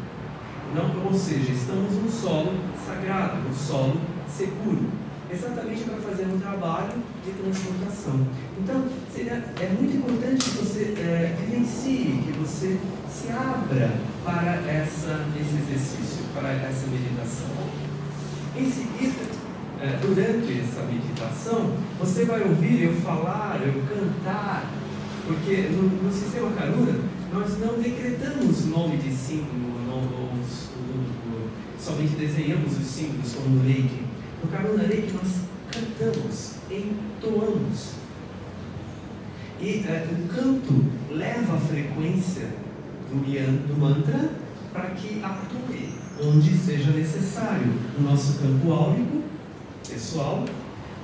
Ou seja, estamos num solo sagrado, num solo seguro, exatamente para fazer um trabalho de transmutação. Então, é muito importante que você vivencie, que você se abra para esse exercício, para essa meditação. Em seguida, durante essa meditação, você vai ouvir eu falar, eu cantar, porque no sistema Karuna, nós não decretamos o nome de símbolo, somente desenhamos os símbolos como no Reiki. No Karuna Reiki nós cantamos, entoamos. E o canto leva a frequência do mantra para que atue onde seja necessário, no nosso campo áurico, pessoal,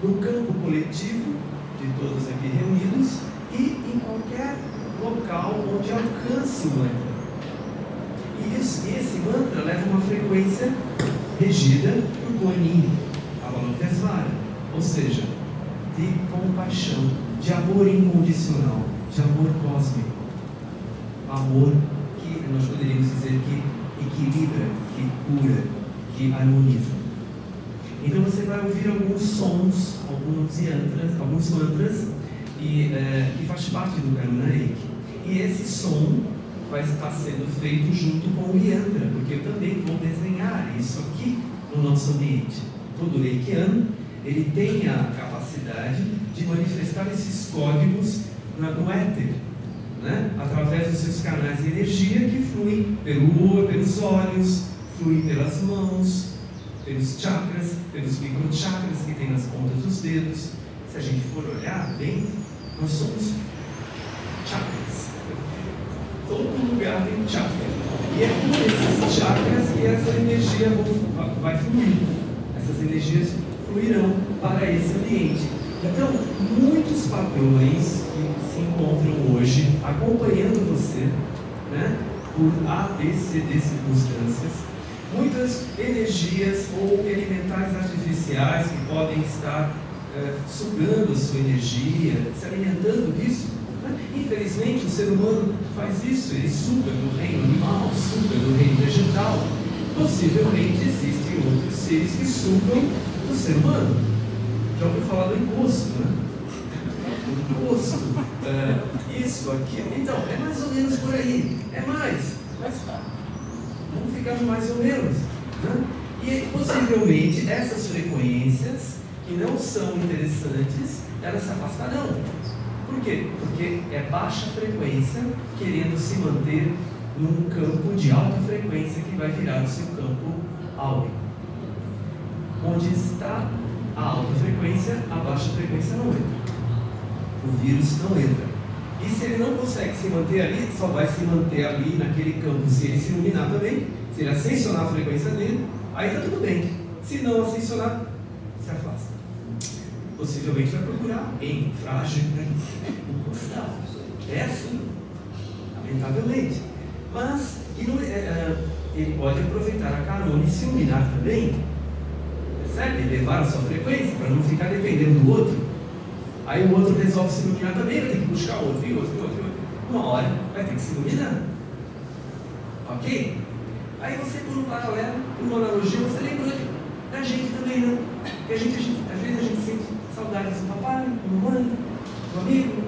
no campo coletivo, de todos aqui reunidos, e em qualquer local onde alcance o mantra. E esse mantra leva uma frequência regida por Guanyin, Avalokitesvara, ou seja, de compaixão, de amor incondicional, de amor cósmico, amor que nós poderíamos dizer que equilibra, que cura, que harmoniza. Então você vai ouvir alguns sons, alguns mantras que faz parte do Karuna Reiki. E esse som vai estar sendo feito junto com o yantra, porque eu também vou desenhar isso aqui no nosso ambiente. Todo reikiano, ele tem a capacidade de manifestar esses códigos no éter, né? Através dos seus canais de energia que fluem pelos olhos, fluem pelas mãos, pelos chakras, pelos microchakras que tem nas pontas dos dedos. Se a gente for olhar bem, nós somos chakras. Todo lugar tem chakra. E é por esses chakras que essa energia vai fluir. Essas energias fluirão para esse ambiente. Então, muitos padrões que se encontram hoje acompanhando você, né, por A, B, C, D circunstâncias, muitas energias ou elementais artificiais que podem estar sugando a sua energia, se alimentando disso. Infelizmente, o ser humano faz isso, ele suga do reino animal, suga do reino vegetal. Possivelmente existem outros seres que sugam do ser humano. Já ouviu falar do encosto, né? O encosto, isso, aquilo. Então, é mais ou menos por aí. É mais, mas vamos ficar mais ou menos, né? E possivelmente essas frequências que não são interessantes, elas se afastarão. Por quê? Porque é baixa frequência querendo se manter num campo de alta frequência que vai virar o seu campo áurico. Onde está a alta frequência, a baixa frequência não entra. O vírus não entra. E se ele não consegue se manter ali, só vai se manter ali naquele campo. Se ele se iluminar também, se ele ascensionar a frequência dele, aí está tudo bem. Se não ascensionar, se afasta. Possivelmente vai procurar alguém frágil, né? Encostar. É assim, lamentavelmente. Mas ele pode aproveitar a carona e se iluminar também. Percebe? Elevar a sua frequência para não ficar dependendo do outro. Aí o outro resolve se iluminar também, vai ter que buscar outro e outro. Uma hora vai ter que se iluminar. Ok? Aí você, por um paralelo, por uma analogia, você lembra da gente também, né? Porque às vezes a gente sente saudades do papai, do mamãe, do amigo,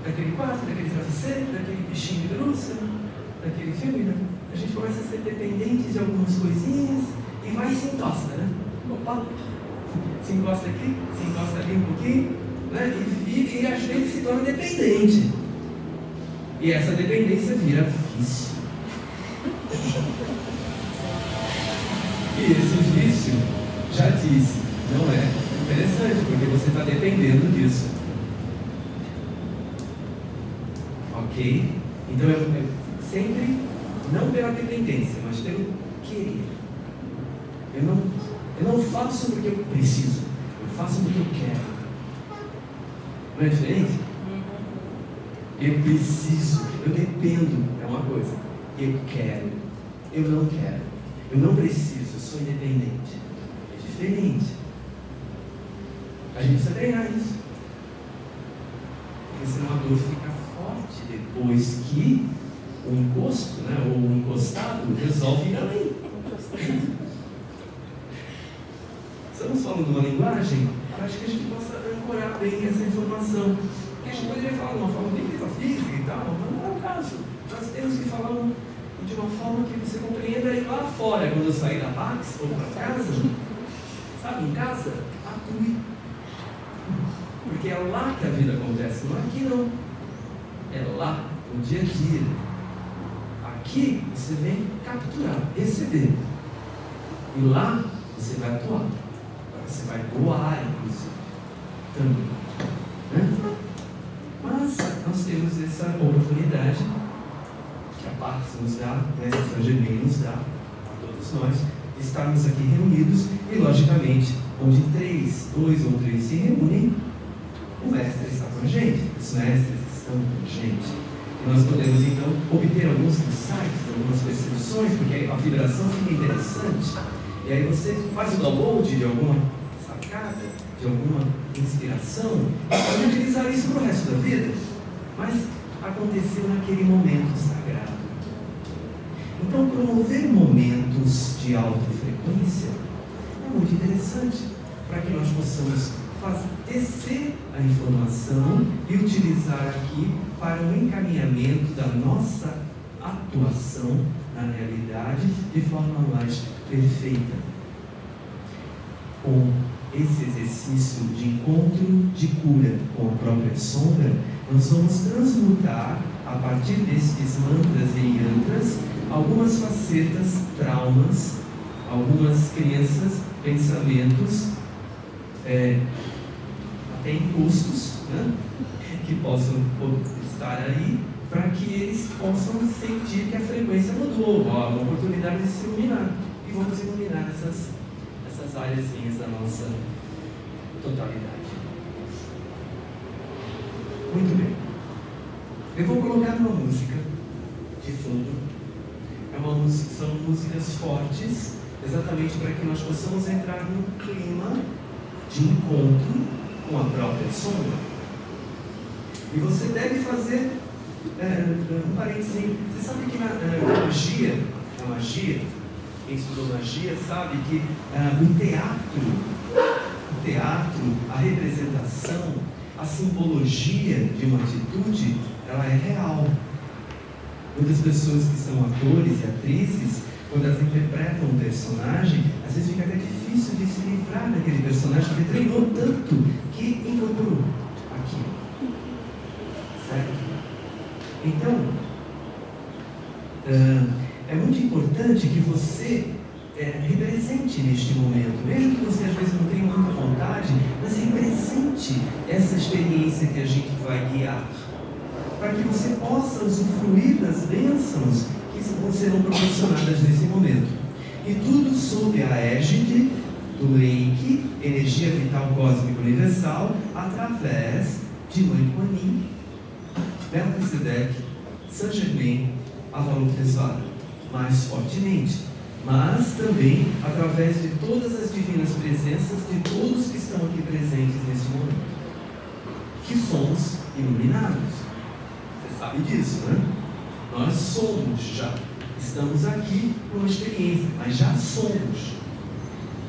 daquele quarto, daquele travesseiro, daquele bichinho de pelúcia, daquele filme, né? A gente começa a ser dependente de algumas coisinhas e vai e se encosta, né? Opa! Se encosta aqui, se encosta ali um pouquinho, né? E às vezes se torna dependente. E essa dependência vira vício. E esse vício, já disse, não é interessante, porque você está dependendo disso. Ok? Então eu sempre, não pela dependência, mas pelo querer. Eu não faço porque eu preciso, eu faço porque eu quero. Não é diferente? Eu preciso, eu dependo, é uma coisa. Eu quero, eu não quero. Eu não preciso, eu sou independente. É diferente. A gente precisa treinar isso. Porque senão a dor fica forte depois que o encosto, né, ou o encostado, resolve ir além. Estamos falando de uma linguagem para que a gente possa ancorar bem essa informação. Porque a gente poderia falar de uma forma bem metafísica e tal, mas não é o caso. Nós temos que falar de uma forma que você compreenda aí lá fora, quando eu sair da Pax ou para casa, sabe, em casa, atue. Porque é lá que a vida acontece, não é aqui não. É lá, no dia a dia. Aqui você vem capturar, receber. E lá você vai atuar. Você vai doar, inclusive. Também. Né? Mas nós temos essa oportunidade que a Pax nos dá, né, que São Germain nos dá, a todos nós, de estarmos aqui reunidos e, logicamente, onde 2 ou 3 se reúnem, o Mestre está com a gente, os mestres estão com a gente. E nós podemos, então, obter alguns insights, algumas percepções, porque a vibração fica interessante. E aí você faz o download de alguma sacada, de alguma inspiração, pode utilizar isso para o resto da vida. Mas aconteceu naquele momento sagrado. Então, promover momentos de alta frequência é muito interessante para que nós possamos descer a informação e utilizar aqui para um encaminhamento da nossa atuação na realidade de forma mais perfeita. Com esse exercício de encontro de cura com a própria sombra, nós vamos transmutar, a partir destes mantras e yantras, algumas facetas, traumas, algumas crenças, pensamentos, até encostos, né, que possam estar aí, para que eles possam sentir que a frequência mudou, uma oportunidade de se iluminar. E vamos iluminar essas áreazinhas da nossa totalidade. Muito bem. Eu vou colocar uma música de fundo. São músicas fortes, exatamente para que nós possamos entrar num clima de encontro com a própria sombra. E você deve fazer um parênteses. Você sabe que na magia, quem estudou magia sabe que o teatro, a representação, a simbologia de uma atitude, ela é real. Muitas pessoas que são atores e atrizes, quando elas interpretam um personagem, às vezes fica até difícil de se livrar daquele personagem, porque treinou tanto que incorporou aquilo. Certo? Então, é muito importante que você represente neste momento, mesmo que você às vezes não tenha muita vontade, mas represente essa experiência que a gente vai guiar, para que você possa usufruir das bênçãos que serão proporcionadas nesse momento. E tudo sob a égide do Reiki, energia vital cósmica universal, através de Mãe Kuan Yin, Melquisedeque, Saint Germain, Avalokitesvara, mais fortemente, mas também através de todas as divinas presenças de todos que estão aqui presentes nesse momento, que somos iluminados. Você sabe disso, né? Nós somos já. Estamos aqui por uma experiência, mas já somos.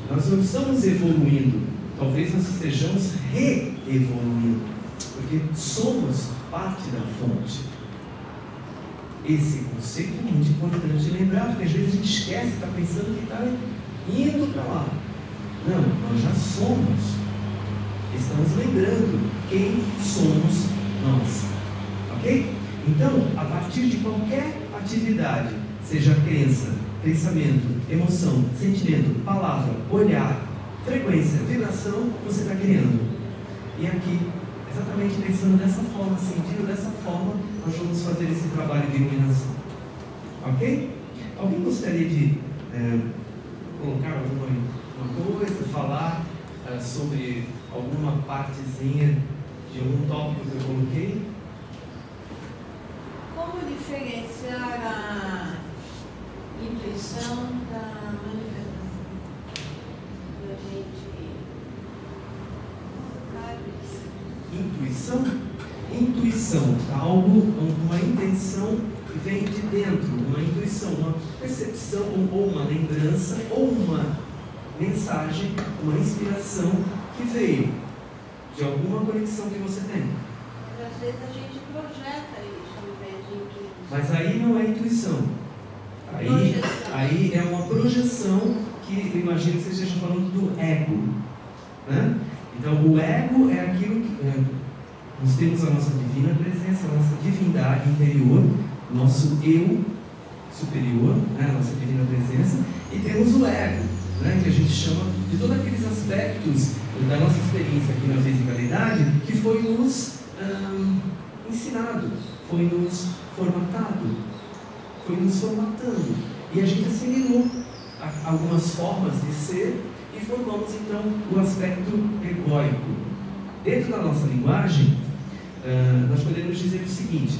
Nós não estamos evoluindo, talvez nós estejamos re-evoluindo, porque somos parte da fonte. Esse conceito é muito importante lembrar, porque às vezes a gente esquece, está pensando que está indo para lá. Não, nós já somos. Estamos lembrando quem somos nós. Ok? Então, a partir de qualquer atividade, seja crença, pensamento, emoção, sentimento, palavra, olhar, frequência, vibração, você está criando. E aqui, exatamente pensando dessa forma, sentindo dessa forma, nós vamos fazer esse trabalho de iluminação. Ok? Alguém gostaria de colocar alguma coisa, falar sobre alguma partezinha de algum tópico que eu coloquei? Como diferenciar a intuição da manifestação? Da gente Intuição? Intuição, algo, uma intenção que vem de dentro, uma intuição, uma percepção, ou uma lembrança, ou uma mensagem, uma inspiração que veio de alguma conexão que você tem. Mas às vezes a gente projeta isso ao invés de intuição. Mas aí não é intuição. Aí é uma projeção que eu imagino que você esteja falando do ego. Né? Então o ego é aquilo que nós temos a nossa divina presença, a nossa divindade interior, nosso eu superior, né, a nossa divina presença, e temos o ego, né, que a gente chama de todos aqueles aspectos da nossa experiência aqui na fisicalidade que foi nos ensinado, foi nos formatado, foi nos formatando. E a gente assimilou algumas formas de ser e formamos então o aspecto egóico. Dentro da nossa linguagem, nós podemos dizer o seguinte: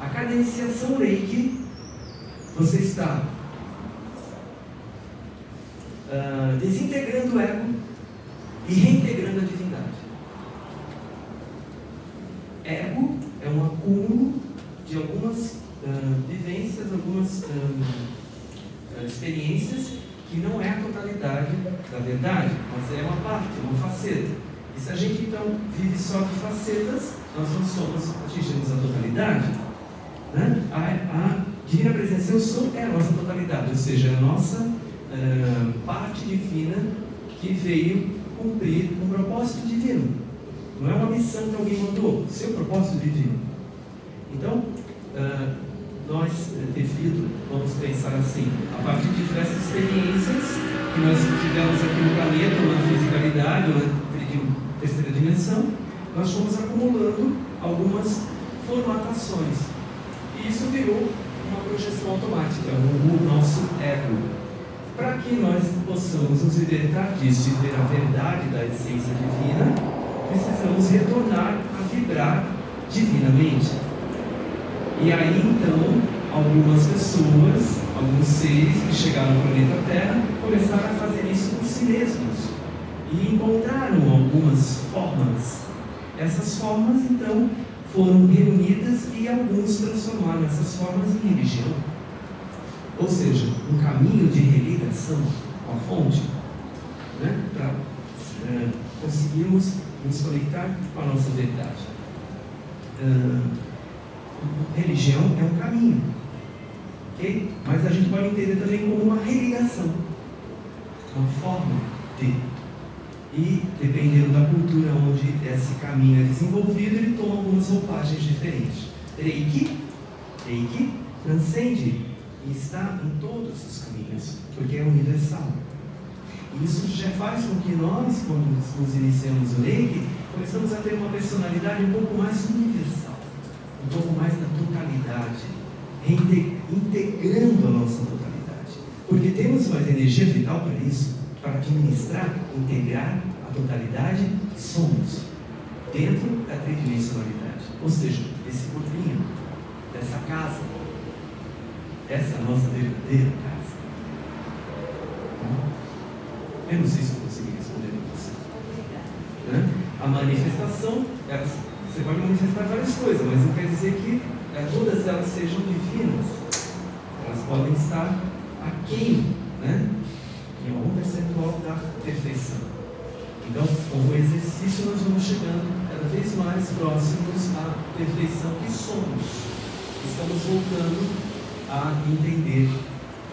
a cadenciação Reiki, você está desintegrando o ego e reintegrando a divindade. Ego é um acúmulo de algumas vivências, algumas experiências que não é a totalidade da verdade, mas é uma parte, uma faceta. E se a gente então vive só de facetas, nós não atingimos a totalidade, né? A divina presença eu sou é a nossa totalidade, ou seja, é a nossa parte divina que veio cumprir um propósito divino. Não é uma missão que alguém mandou, seu propósito divino. Então, nós, devido, vamos pensar assim, a partir de diversas experiências que nós tivemos aqui no planeta, ou na fisicalidade, ou na terceira dimensão, nós fomos acumulando algumas formatações. E isso virou uma projeção automática, o nosso ego. Para que nós possamos nos libertar disso e ver a verdade da essência divina, precisamos retornar a vibrar divinamente. E aí então, algumas pessoas, alguns seres que chegaram no planeta Terra, começaram a fazer isso por si mesmos. E encontraram algumas formas. Essas formas então foram reunidas e alguns transformaram essas formas em religião. Ou seja, um caminho de religação com a fonte, né, para conseguirmos nos conectar com a nossa verdade. Religião é um caminho, ok? Mas a gente pode entender também como uma religação, uma forma de. E dependendo da cultura onde esse caminho é desenvolvido, ele toma algumas roupagens diferentes. Reiki transcende e está em todos os caminhos, porque é universal. E isso já faz com que nós, quando nos iniciamos o Reiki, começamos a ter uma personalidade um pouco mais universal, um pouco mais da totalidade, integrando a nossa totalidade. Porque temos mais energia vital para isso, para administrar, integrar a totalidade que somos, dentro da tridimensionalidade. Ou seja, esse corpinho, dessa casa, essa é a nossa verdadeira casa. Eu não sei se eu consegui responder a você. Né? A manifestação, você pode manifestar várias coisas, mas não quer dizer que todas elas sejam divinas. Elas podem estar aquém, né, em algum percentual da perfeição. Então, com o exercício, nós vamos chegando cada vez mais próximos à perfeição que somos. Estamos voltando a entender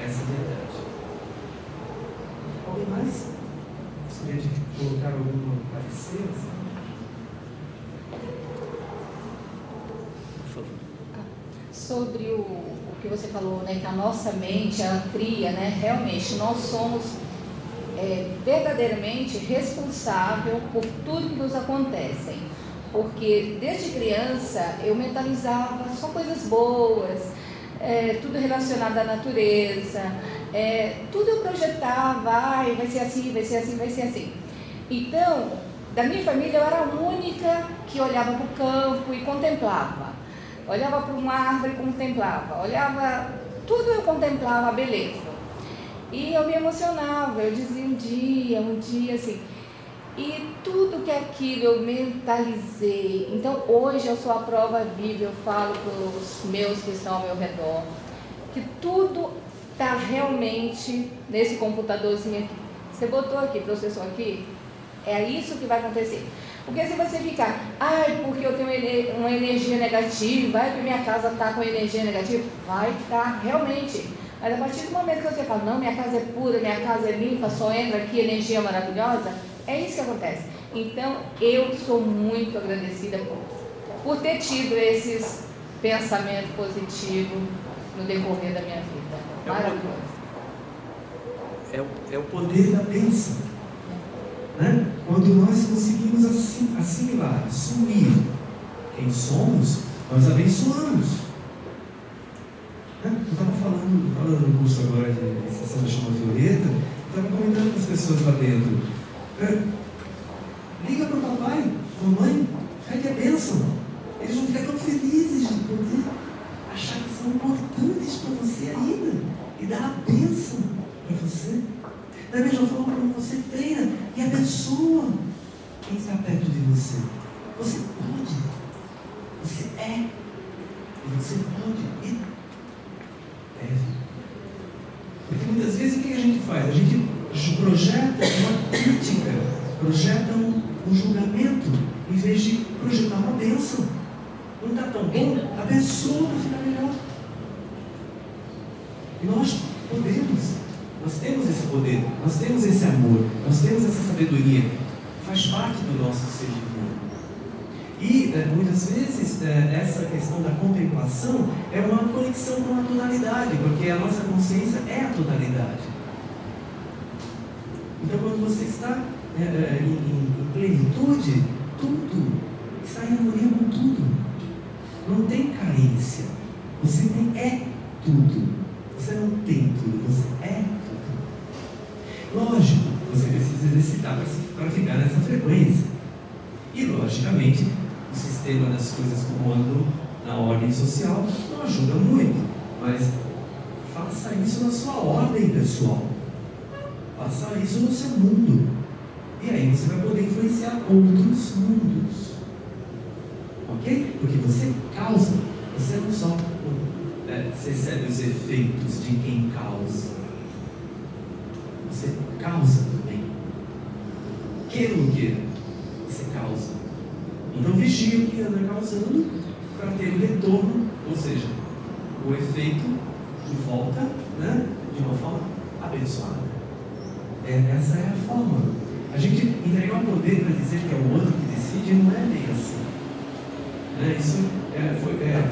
essa verdade. Alguém mais? Gostaria de colocar alguma parecer? Por favor. Sobre o que você falou, né, que a nossa mente, ela cria, né, realmente, nós somos verdadeiramente responsável por tudo que nos acontece. Porque desde criança eu mentalizava só coisas boas, tudo relacionado à natureza, tudo eu projetava, vai ser assim, vai ser assim, vai ser assim. Então, da minha família eu era a única que olhava para o campo e contemplava. Olhava para uma árvore e contemplava, olhava, tudo eu contemplava a beleza. E eu me emocionava, eu dizia um dia assim. E tudo que aquilo eu mentalizei. Então hoje eu sou a prova viva, eu falo para os meus que estão ao meu redor, que tudo está realmente nesse computadorzinho aqui. Você botou aqui, processou aqui, é isso que vai acontecer. Porque se você ficar, porque eu tenho uma energia negativa, porque minha casa está com energia negativa, vai estar realmente. Mas a partir do momento que você fala, não, minha casa é pura, minha casa é limpa, só entra aqui energia maravilhosa, é isso que acontece. Então, eu sou muito agradecida por ter tido esses pensamentos positivos, no decorrer da minha vida. Maravilhoso. É o poder da bênção. Né? Quando nós conseguimos assimilar, assumir quem somos, nós abençoamos. Eu estava falando no curso agora de iniciação da chama violeta, eu estava comentando com as pessoas lá dentro. Liga para o papai, mamãe, pede a bênção. Eles vão ficar tão felizes de poder achar que são importantes para você ainda e dar a bênção para você. Da mesma forma como você treina e abençoa quem está perto de você. Você pode, você é, e você pode e deve. Porque muitas vezes o que a gente faz? A gente projeta uma crítica, projeta um julgamento, em vez de projetar uma bênção. Não está tão bom? Abençoa para ficar melhor. E nós podemos. Nós temos esse poder, nós temos esse amor, nós temos essa sabedoria, faz parte do nosso ser divino. E muitas vezes essa questão da contemplação é uma conexão com a totalidade, porque a nossa consciência é a totalidade. Então, quando você está em plenitude, tudo está em harmonia com tudo. Não tem carência. Você é tudo. Você não tem tudo, você é tudo. Lógico, você precisa exercitar para ficar nessa frequência. E, logicamente, o sistema das coisas como andam na ordem social não ajuda muito. Mas faça isso na sua ordem pessoal. Faça isso no seu mundo. E aí você vai poder influenciar outros mundos. Ok? Porque você causa, você não só você recebe os efeitos de quem causa. Você causa também. Queira ou não queira, você causa. Então vigia o que anda causando para ter o retorno, ou seja, o efeito de volta, né, de uma forma abençoada. Essa é a forma. A gente entregar o poder para dizer que é o outro que decide não é bem assim. Isso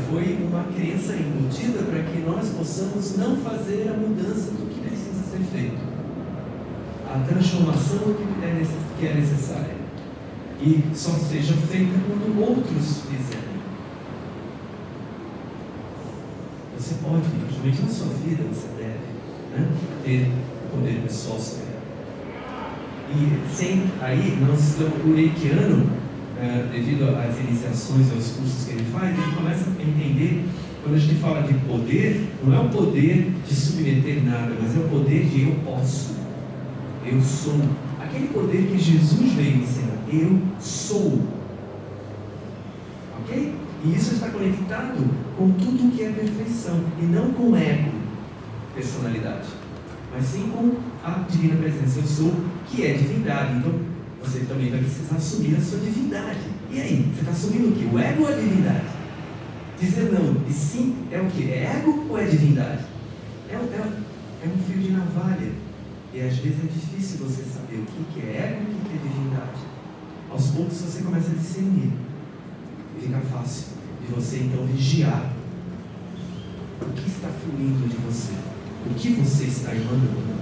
foi uma crença embutida para que nós possamos não fazer a mudança do que precisa ser feito, a transformação que é necessária, e só seja feita quando outros fizerem. Você pode, principalmente na sua vida, você deve ter poder pessoal sobre ela. E sem aí, o reikiano, devido às iniciações, aos cursos que ele faz, ele começa a entender, quando a gente fala de poder, não é o poder de submeter nada, mas é o poder de eu posso, eu sou. Aquele poder que Jesus veio ensinar, eu sou. Ok? E isso está conectado com tudo que é perfeição, e não com ego, personalidade, mas sim com a divina presença, eu sou, que é divindade. Então, você também vai precisar assumir a sua divindade. E aí? Você está assumindo o quê? O ego ou a divindade? Dizer não e sim é o quê? É ego ou é divindade? É um fio de navalha. E às vezes é difícil você saber o que é ego e o que é divindade. Aos poucos você começa a discernir. E fica fácil de você então vigiar o que está fluindo de você. O que você está emanando.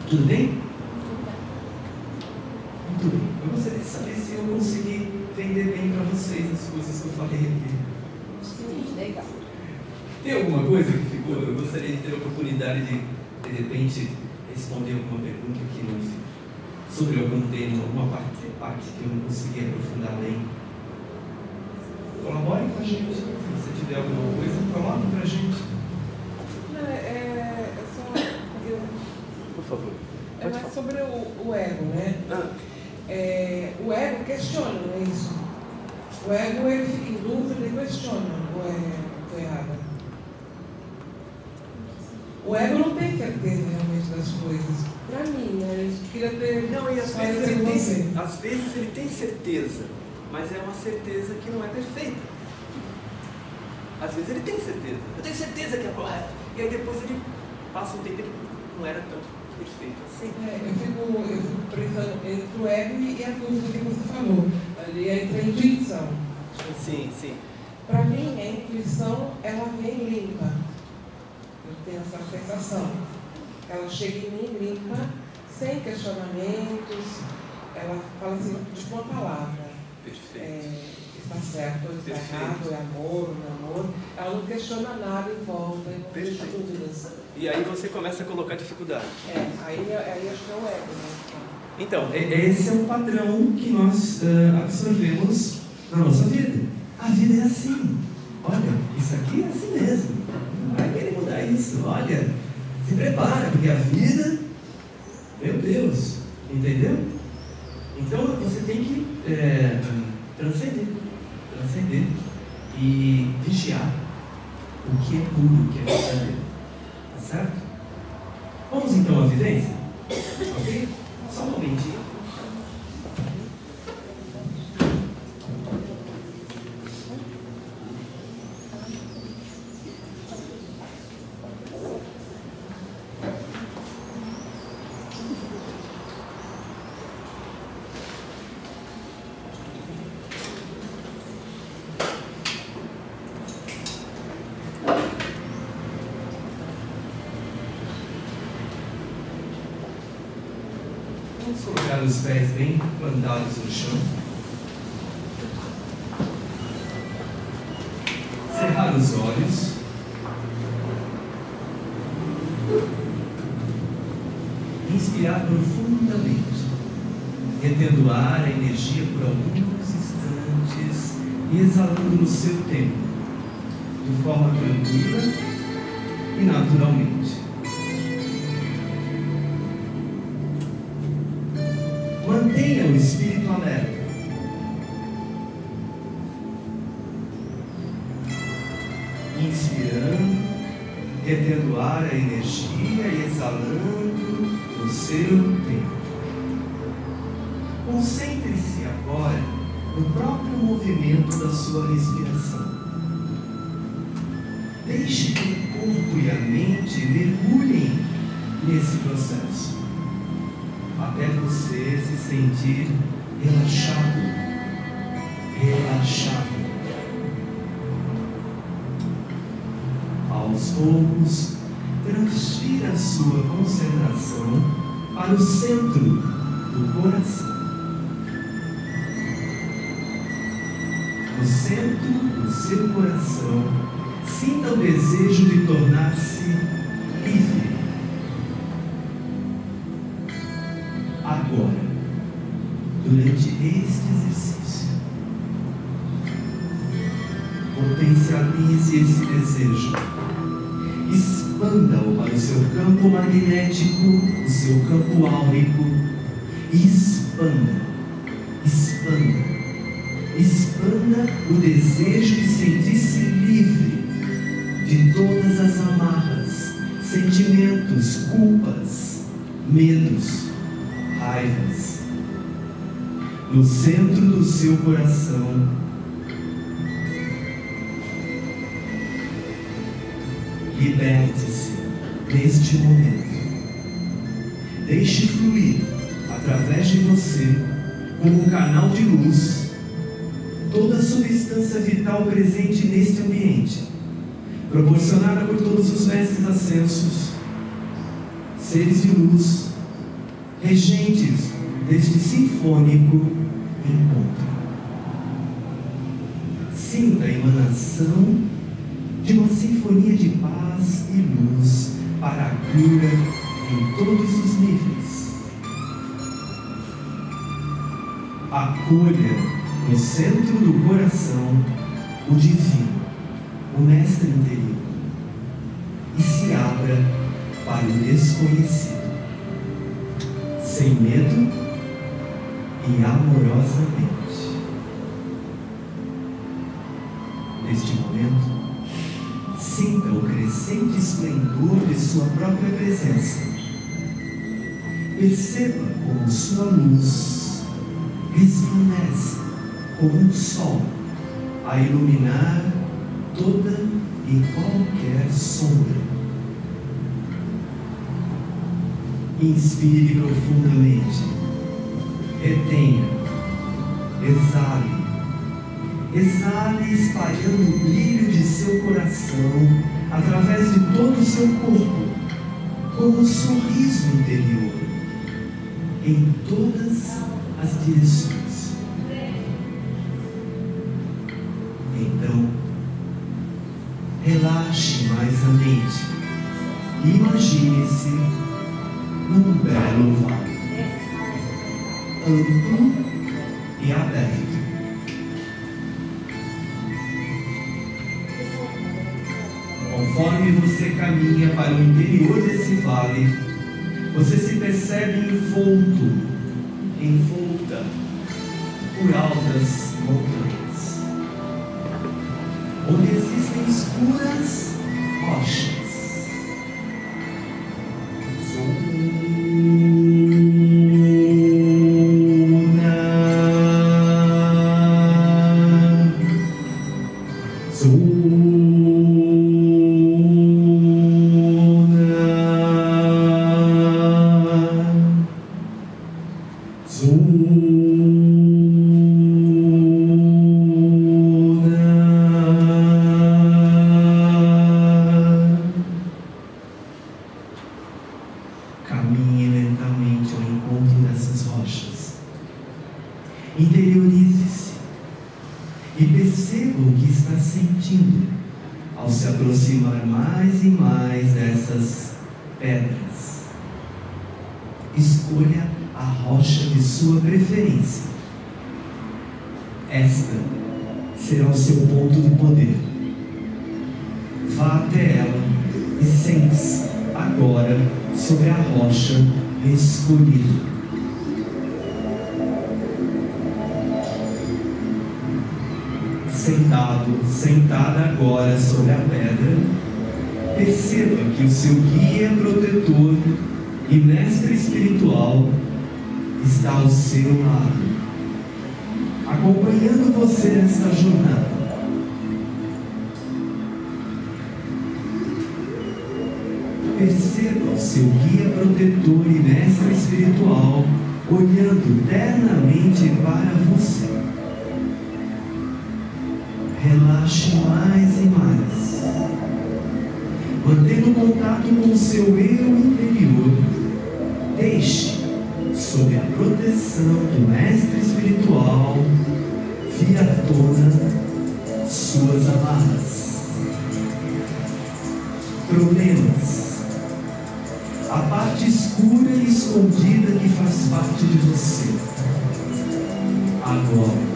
Tudo bem? Muito bem. Eu gostaria de saber se eu consegui vender bem para vocês as coisas que eu falei aqui. Sim, legal. Tem alguma coisa que ficou? Eu gostaria de ter a oportunidade de repente, responder alguma pergunta que não ficou. Sobre algum tema, alguma parte que eu não consegui aprofundar bem. Colabore com a gente. Se você tiver alguma coisa, coloque para a gente. Por favor. É mais sobre o ego, né? O ego questiona, não é isso? O ego, ele fica em dúvida e questiona o errado. O ego não tem certeza realmente das coisas. Para mim, né? Eu queria ter... Não, e às vezes ele tem certeza, mas é uma certeza que não é perfeita. Às vezes ele tem certeza. Eu tenho certeza que é correto. E aí depois ele passa um tempo e não era tão perfeito assim. Eu fico pensando entre o ego e a dúvida que você falou. Ali entre a intuição. Sim, sim. Para mim, a intuição, ela vem limpa. Eu tenho essa sensação. Ela chega em mim limpa, sem questionamentos. Ela fala assim, de uma palavra. Perfeito. Está certo, ou está errado, é amor, ou não é amor. Ela não questiona nada em volta, não deixa dúvidas. E aí você começa a colocar dificuldade. Aí acho que é o ego, né? Então, esse é um padrão que nós absorvemos na nossa vida. A vida é assim. Olha, isso aqui é assim mesmo. Não vai querer mudar isso. Olha, se prepara, porque a vida, meu Deus, entendeu? Então você tem que transcender e vigiar o que é puro, o que é verdadeiro. Tá certo? Vamos então à vivência? Ok? Só um momentinho. Vamos colocar os pés bem plantados no chão. Cerrar os olhos. Inspirar profundamente, retendo o ar, a energia por alguns instantes e exalando no seu tempo, de forma tranquila e naturalmente. Mantenha o espírito alerta. Inspirando, retendo o ar, a energia e exalando no seu tempo. Concentre-se agora no próprio movimento da sua respiração. Deixe que o corpo e a mente mergulhem nesse processo, até você se sentir relaxado. Aos poucos, transfira a sua concentração para o centro do coração. No centro do seu coração, sinta o desejo de tornar-se livre. Agora, durante este exercício, potencialize esse desejo, expanda-o para o seu campo magnético, o seu campo áurico, e expanda o desejo de sentir-se livre de todas as amarras, sentimentos, culpas, medos, raivas. No centro do seu coração, liberte-se neste momento. Deixe fluir através de você, como um canal de luz, toda a substância vital presente neste ambiente, proporcionada por todos os mestres ascensos, seres de luz, regentes deste sinfônico encontro. Sinta a emanação de uma sinfonia de paz e luz para a cura em todos os níveis. Acolha no centro do coração o divino, o mestre interior, e se abra para o desconhecido, sem medo e amorosamente. Neste momento, sinta o crescente esplendor de sua própria presença. Perceba como sua luz resplandece como um sol a iluminar toda e qualquer sombra. Inspire profundamente, retenha, exale espalhando o brilho de seu coração através de todo o seu corpo, como um sorriso interior, em todas as direções. Então, relaxe mais a mente e imagine-se num belo vale, amplo e aberto. Conforme você caminha para o interior desse vale, você se percebe envolta por altas montanhas, onde existem escuras rochas. Caminhe lentamente ao encontro dessas rochas. Interiorize-se e perceba o que está sentindo ao se aproximar mais e mais dessas pedras. Escolha a rocha de sua preferência. Esta será o seu ponto de poder. Vá até ela e sente-se agora sobre a rocha escolhida. Sentada agora sobre a pedra, perceba que o seu guia protetor e mestre espiritual está ao seu lado, acompanhando você nesta jornada. Perceba o seu guia protetor e mestre espiritual olhando ternamente para você. Relaxe mais e mais, mantendo contato com o seu eu interior. Deixe, sob a proteção do mestre espiritual, vir à tona suas amarras, problemas, a parte escura e escondida que faz parte de você. Agora,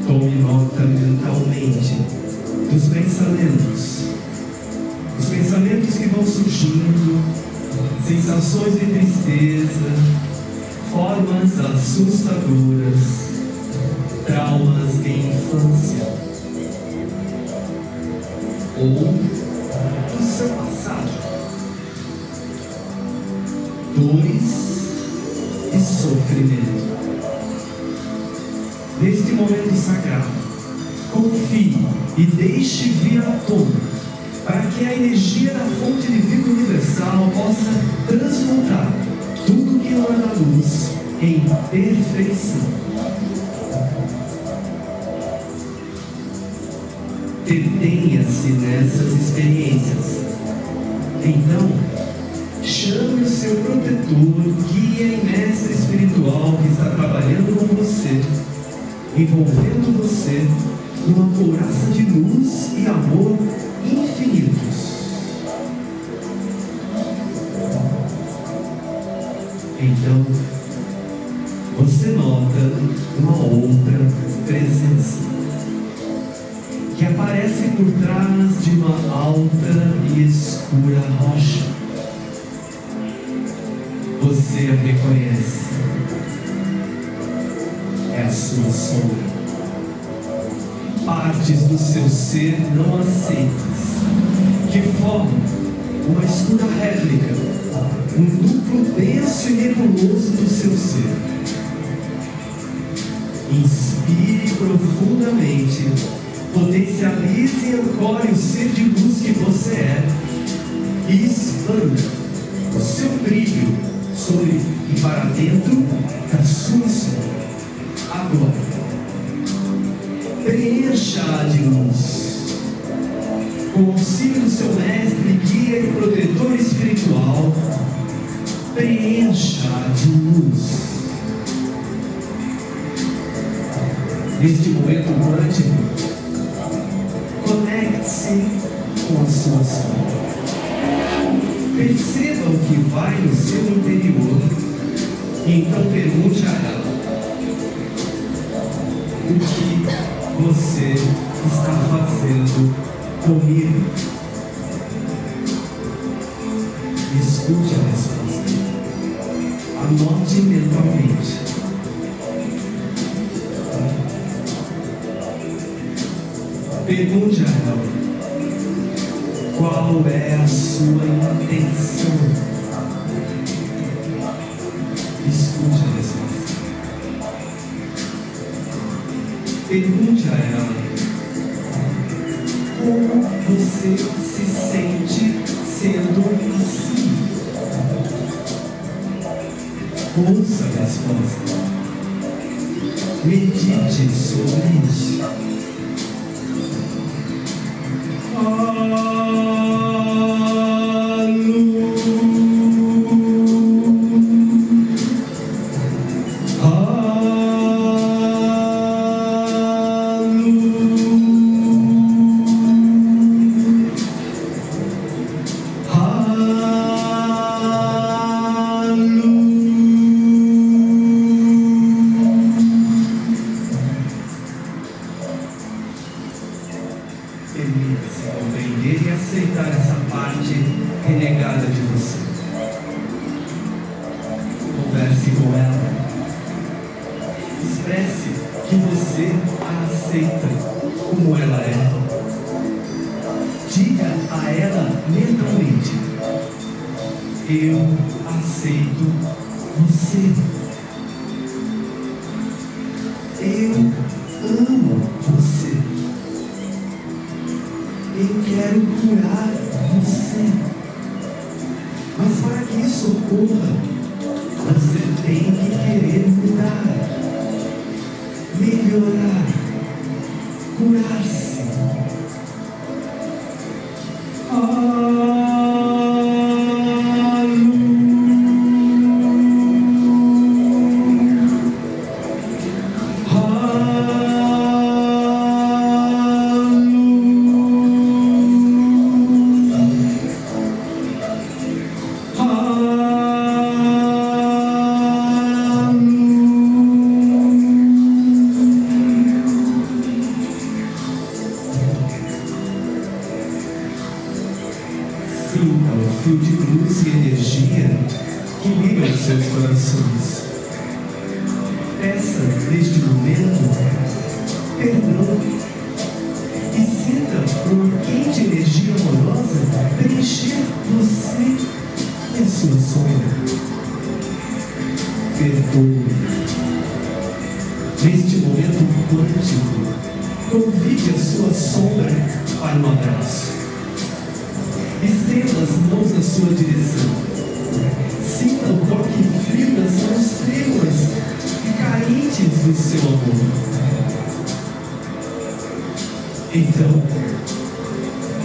tome nota mentalmente dos pensamentos. Os pensamentos que vão surgindo, sensações de tristeza, formas assustadoras, traumas de infância ou do seu passado, dores e sofrimento. Neste momento sagrado, confie e deixe vir à tona, para que a energia da fonte de vida universal possa transmutar tudo que não é da luz em perfeição. Detenha-se nessas experiências. Então, chame o seu protetor, guia e mestre espiritual que está trabalhando com você, envolvendo você numa couraça de luz e amor infinitos. Então, você nota uma outra presença que aparece por trás de uma alta e escura rocha. Você a reconhece. É a sua sombra. partes do seu ser não aceitas, que formam uma escura réplica, um núcleo denso e nebuloso do seu ser. Inspire profundamente, potencialize e ancore o ser de luz que você é e expanda o seu brilho sobre e para dentro da sua sombra. Agora, preencha-a de luz. Com o auxílio do seu mestre, guia e protetor espiritual, preencha-a de luz. Neste momento quântico, conecte-se com a sua sombra. Perceba o que vai no seu interior e então pergunte a ela: o que você está fazendo comigo? Escute a resposta. Anote mentalmente. Pergunte a ela: qual é a sua intenção? Escute a resposta. Pergunte a ela: como você se sente sendo assim? Ouça a resposta. Medite sobre isso. Permita-se compreender e aceitar essa parte renegada de você. Converse com ela. Expresse que você a aceita como ela é. Diga a ela mentalmente: eu aceito você. Eu amo você. Eu quero curar você. Mas para que isso ocorra, você tem que querer mudar, melhorar, curar-se. Sinta o fio de luz e energia que liga os seus corações. Peça, neste momento, perdão e sinta uma quente energia amorosa preencher você e a sua sombra. Perdoe. Neste momento quântico, convide a sua sombra para um abraço. Estenda as mãos na sua direção. Sinta o toque frio das mãos trêmulas e carentes do seu amor. Então,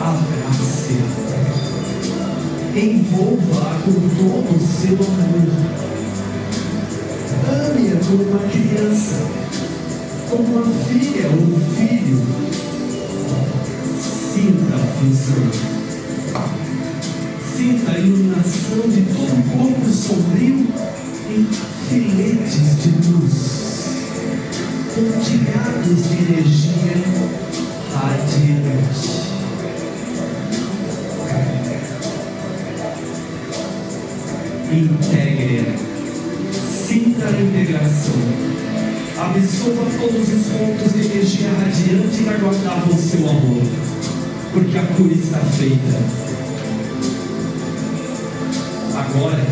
abrace-a. Envolva-a com todo o seu amor. Ame-a como uma criança, como uma filha ou um filho. Sinta a fusão. Sinta a iluminação de todo o corpo sombrio em filetes de luz, pontilhados de energia radiante. Integre-a. Sinta a integração. dissolva todos os pontos de energia radiante que aguardavam o seu amor, porque a cura está feita. Agora,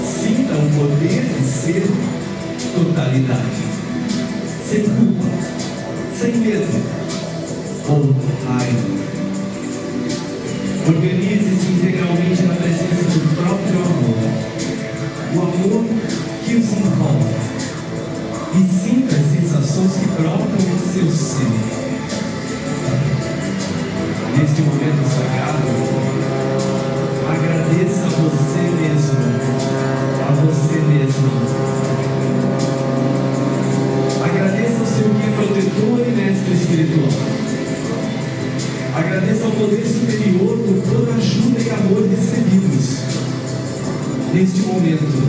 sinta o poder de ser totalidade, sem culpa, sem medo ou raiva. Organize-se integralmente na presença do próprio amor, o amor que os envolve, e sinta as sensações que brotam em seu ser. Neste momento sagrado, agradeça a você mesmo, a você mesmo. Agradeça ao seu guia protetor e mestre espiritual. Agradeça ao poder superior por toda ajuda e amor recebidos. Neste momento,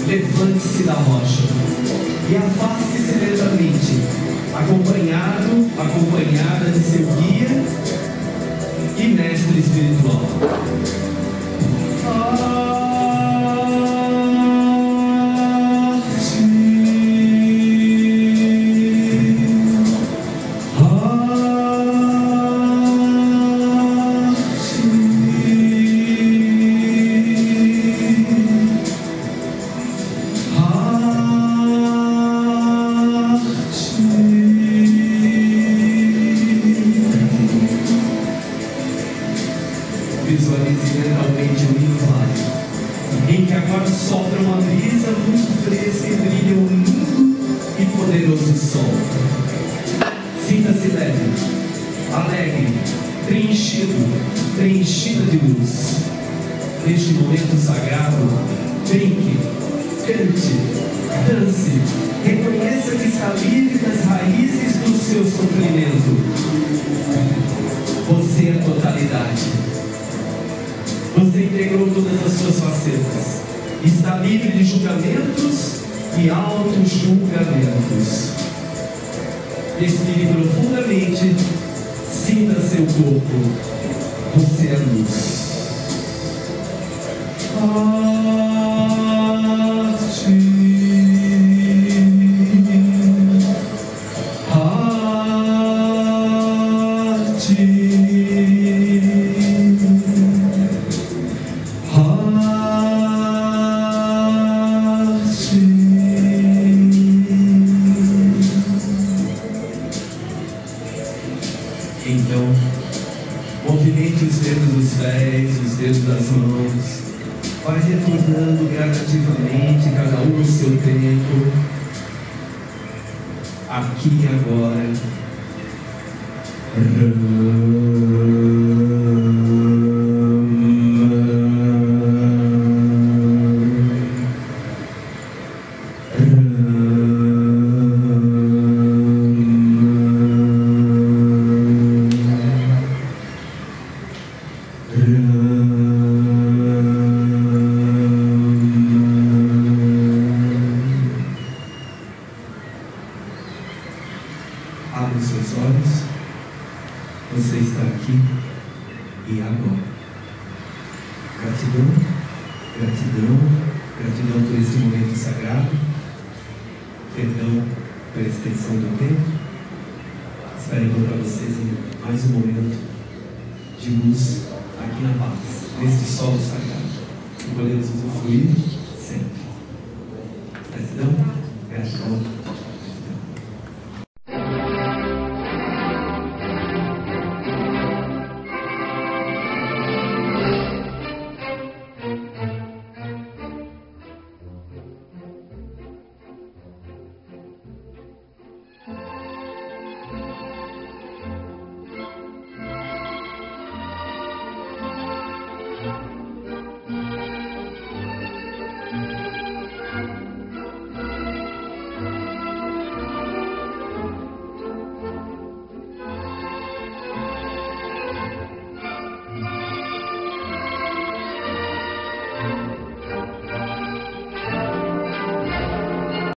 levante-se da rocha e afaste-se lentamente, acompanhada de seu guia e mestre espiritual. Visualize mentalmente um inflado, em que agora sopra uma brisa muito fresca e brilha um lindo e poderoso sol. Sinta-se leve, alegre, preenchida de luz. Neste momento sagrado, brinque, cante, dance, reconheça que está livre das raízes do seu sofrimento. Você é totalidade. Você integrou todas as suas facetas. Está livre de julgamentos e auto-julgamentos. Respire profundamente. Sinta seu corpo. Você é luz. Então, movimente os dedos dos pés, os dedos das mãos, vai retornando gradativamente, cada um no seu tempo, aqui e agora. Abra os seus olhos. Você está aqui e agora. Gratidão, gratidão, gratidão por esse momento sagrado. Perdão pela extensão do tempo. Espero encontrar vocês em mais um momento de luz aqui na paz, neste solo sagrado, que podemos usufruir sempre. Gratidão, gratidão.